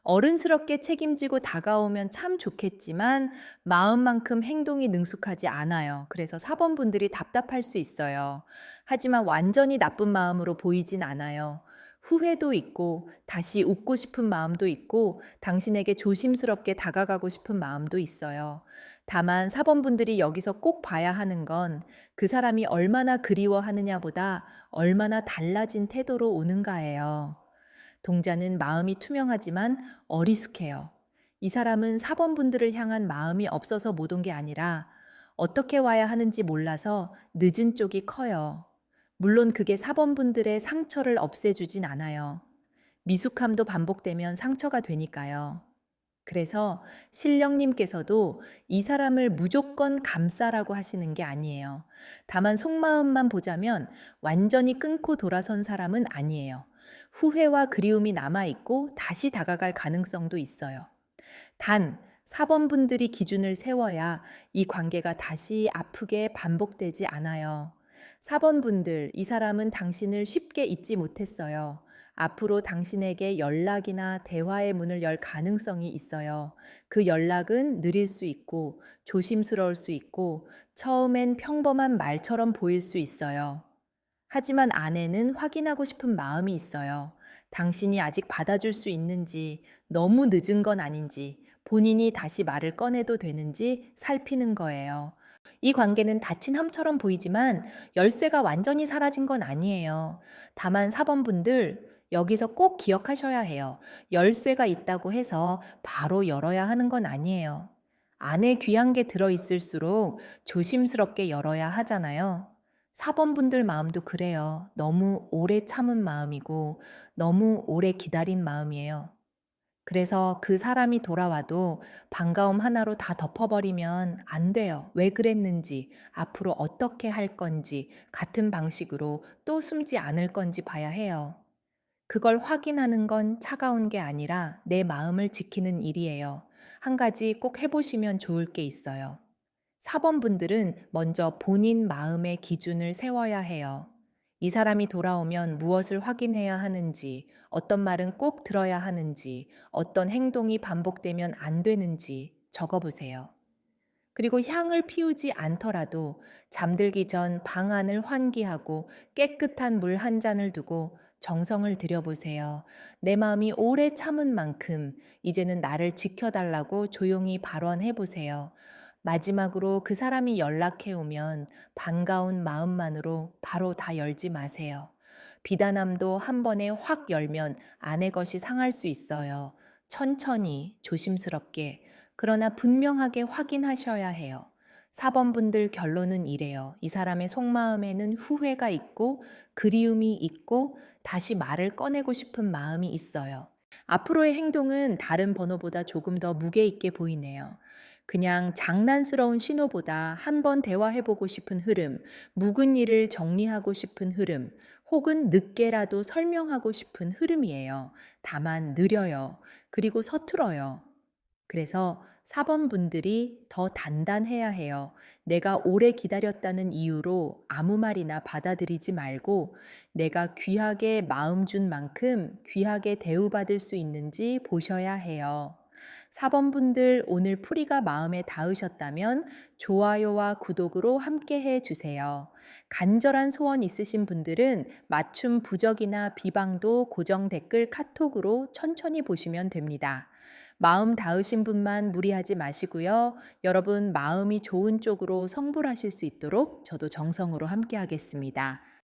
어른스럽게 책임지고 다가오면 참 좋겠지만 마음만큼 행동이 능숙하지 않아요. 그래서 사번분들이 답답할 수 있어요. 하지만 완전히 나쁜 마음으로 보이진 않아요. 후회도 있고 다시 웃고 싶은 마음도 있고 당신에게 조심스럽게 다가가고 싶은 마음도 있어요. 다만 사번분들이 여기서 꼭 봐야 하는 건 그 사람이 얼마나 그리워하느냐보다 얼마나 달라진 태도로 오는가예요. 동자는 마음이 투명하지만 어리숙해요. 이 사람은 사번분들을 향한 마음이 없어서 못 온 게 아니라 어떻게 와야 하는지 몰라서 늦은 쪽이 커요. 물론 그게 사번분들의 상처를 없애주진 않아요. 미숙함도 반복되면 상처가 되니까요. 그래서 신령님께서도 이 사람을 무조건 감싸라고 하시는 게 아니에요. 다만 속마음만 보자면 완전히 끊고 돌아선 사람은 아니에요. 후회와 그리움이 남아있고 다시 다가갈 가능성도 있어요. 단, 사번분들이 기준을 세워야 이 관계가 다시 아프게 반복되지 않아요. 사번분들, 이 사람은 당신을 쉽게 잊지 못했어요. 앞으로 당신에게 연락이나 대화의 문을 열 가능성이 있어요. 그 연락은 느릴 수 있고, 조심스러울 수 있고, 처음엔 평범한 말처럼 보일 수 있어요. 하지만 안에는 확인하고 싶은 마음이 있어요. 당신이 아직 받아줄 수 있는지, 너무 늦은 건 아닌지, 본인이 다시 말을 꺼내도 되는지 살피는 거예요. 이 관계는 닫힌 함처럼 보이지만 열쇠가 완전히 사라진 건 아니에요. 다만 사번분들, 여기서 꼭 기억하셔야 해요. 열쇠가 있다고 해서 바로 열어야 하는 건 아니에요. 안에 귀한 게 들어있을수록 조심스럽게 열어야 하잖아요. 사번분들 마음도 그래요. 너무 오래 참은 마음이고 너무 오래 기다린 마음이에요. 그래서 그 사람이 돌아와도 반가움 하나로 다 덮어버리면 안 돼요. 왜 그랬는지, 앞으로 어떻게 할 건지, 같은 방식으로 또 숨지 않을 건지 봐야 해요. 그걸 확인하는 건 차가운 게 아니라 내 마음을 지키는 일이에요. 한 가지 꼭 해보시면 좋을 게 있어요. 4번 분들은 먼저 본인 마음의 기준을 세워야 해요. 이 사람이 돌아오면 무엇을 확인해야 하는지, 어떤 말은 꼭 들어야 하는지, 어떤 행동이 반복되면 안 되는지 적어보세요. 그리고 향을 피우지 않더라도 잠들기 전 방 안을 환기하고 깨끗한 물 한 잔을 두고 정성을 들여보세요. 내 마음이 오래 참은 만큼 이제는 나를 지켜달라고 조용히 발언해 보세요. 마지막으로 그 사람이 연락해 오면 반가운 마음만으로 바로 다 열지 마세요. 비단함도 한 번에 확 열면 안의 것이 상할 수 있어요. 천천히, 조심스럽게, 그러나 분명하게 확인하셔야 해요. 4번 분들 결론은 이래요. 이 사람의 속마음에는 후회가 있고 그리움이 있고 다시 말을 꺼내고 싶은 마음이 있어요. 앞으로의 행동은 다른 번호보다 조금 더 무게 있게 보이네요. 그냥 장난스러운 신호보다 한번 대화해보고 싶은 흐름, 묵은 일을 정리하고 싶은 흐름, 혹은 늦게라도 설명하고 싶은 흐름이에요. 다만 느려요. 그리고 서툴어요. 그래서 4번 분들이 더 단단해야 해요. 내가 오래 기다렸다는 이유로 아무 말이나 받아들이지 말고 내가 귀하게 마음 준 만큼 귀하게 대우받을 수 있는지 보셔야 해요. 4번 분들 오늘 풀이가 마음에 닿으셨다면 좋아요와 구독으로 함께 해 주세요. 간절한 소원 있으신 분들은 맞춤 부적이나 비방도 고정 댓글 카톡으로 천천히 보시면 됩니다. 마음 닿으신 분만 무리하지 마시고요. 여러분 마음이 좋은 쪽으로 성불하실 수 있도록 저도 정성으로 함께 하겠습니다.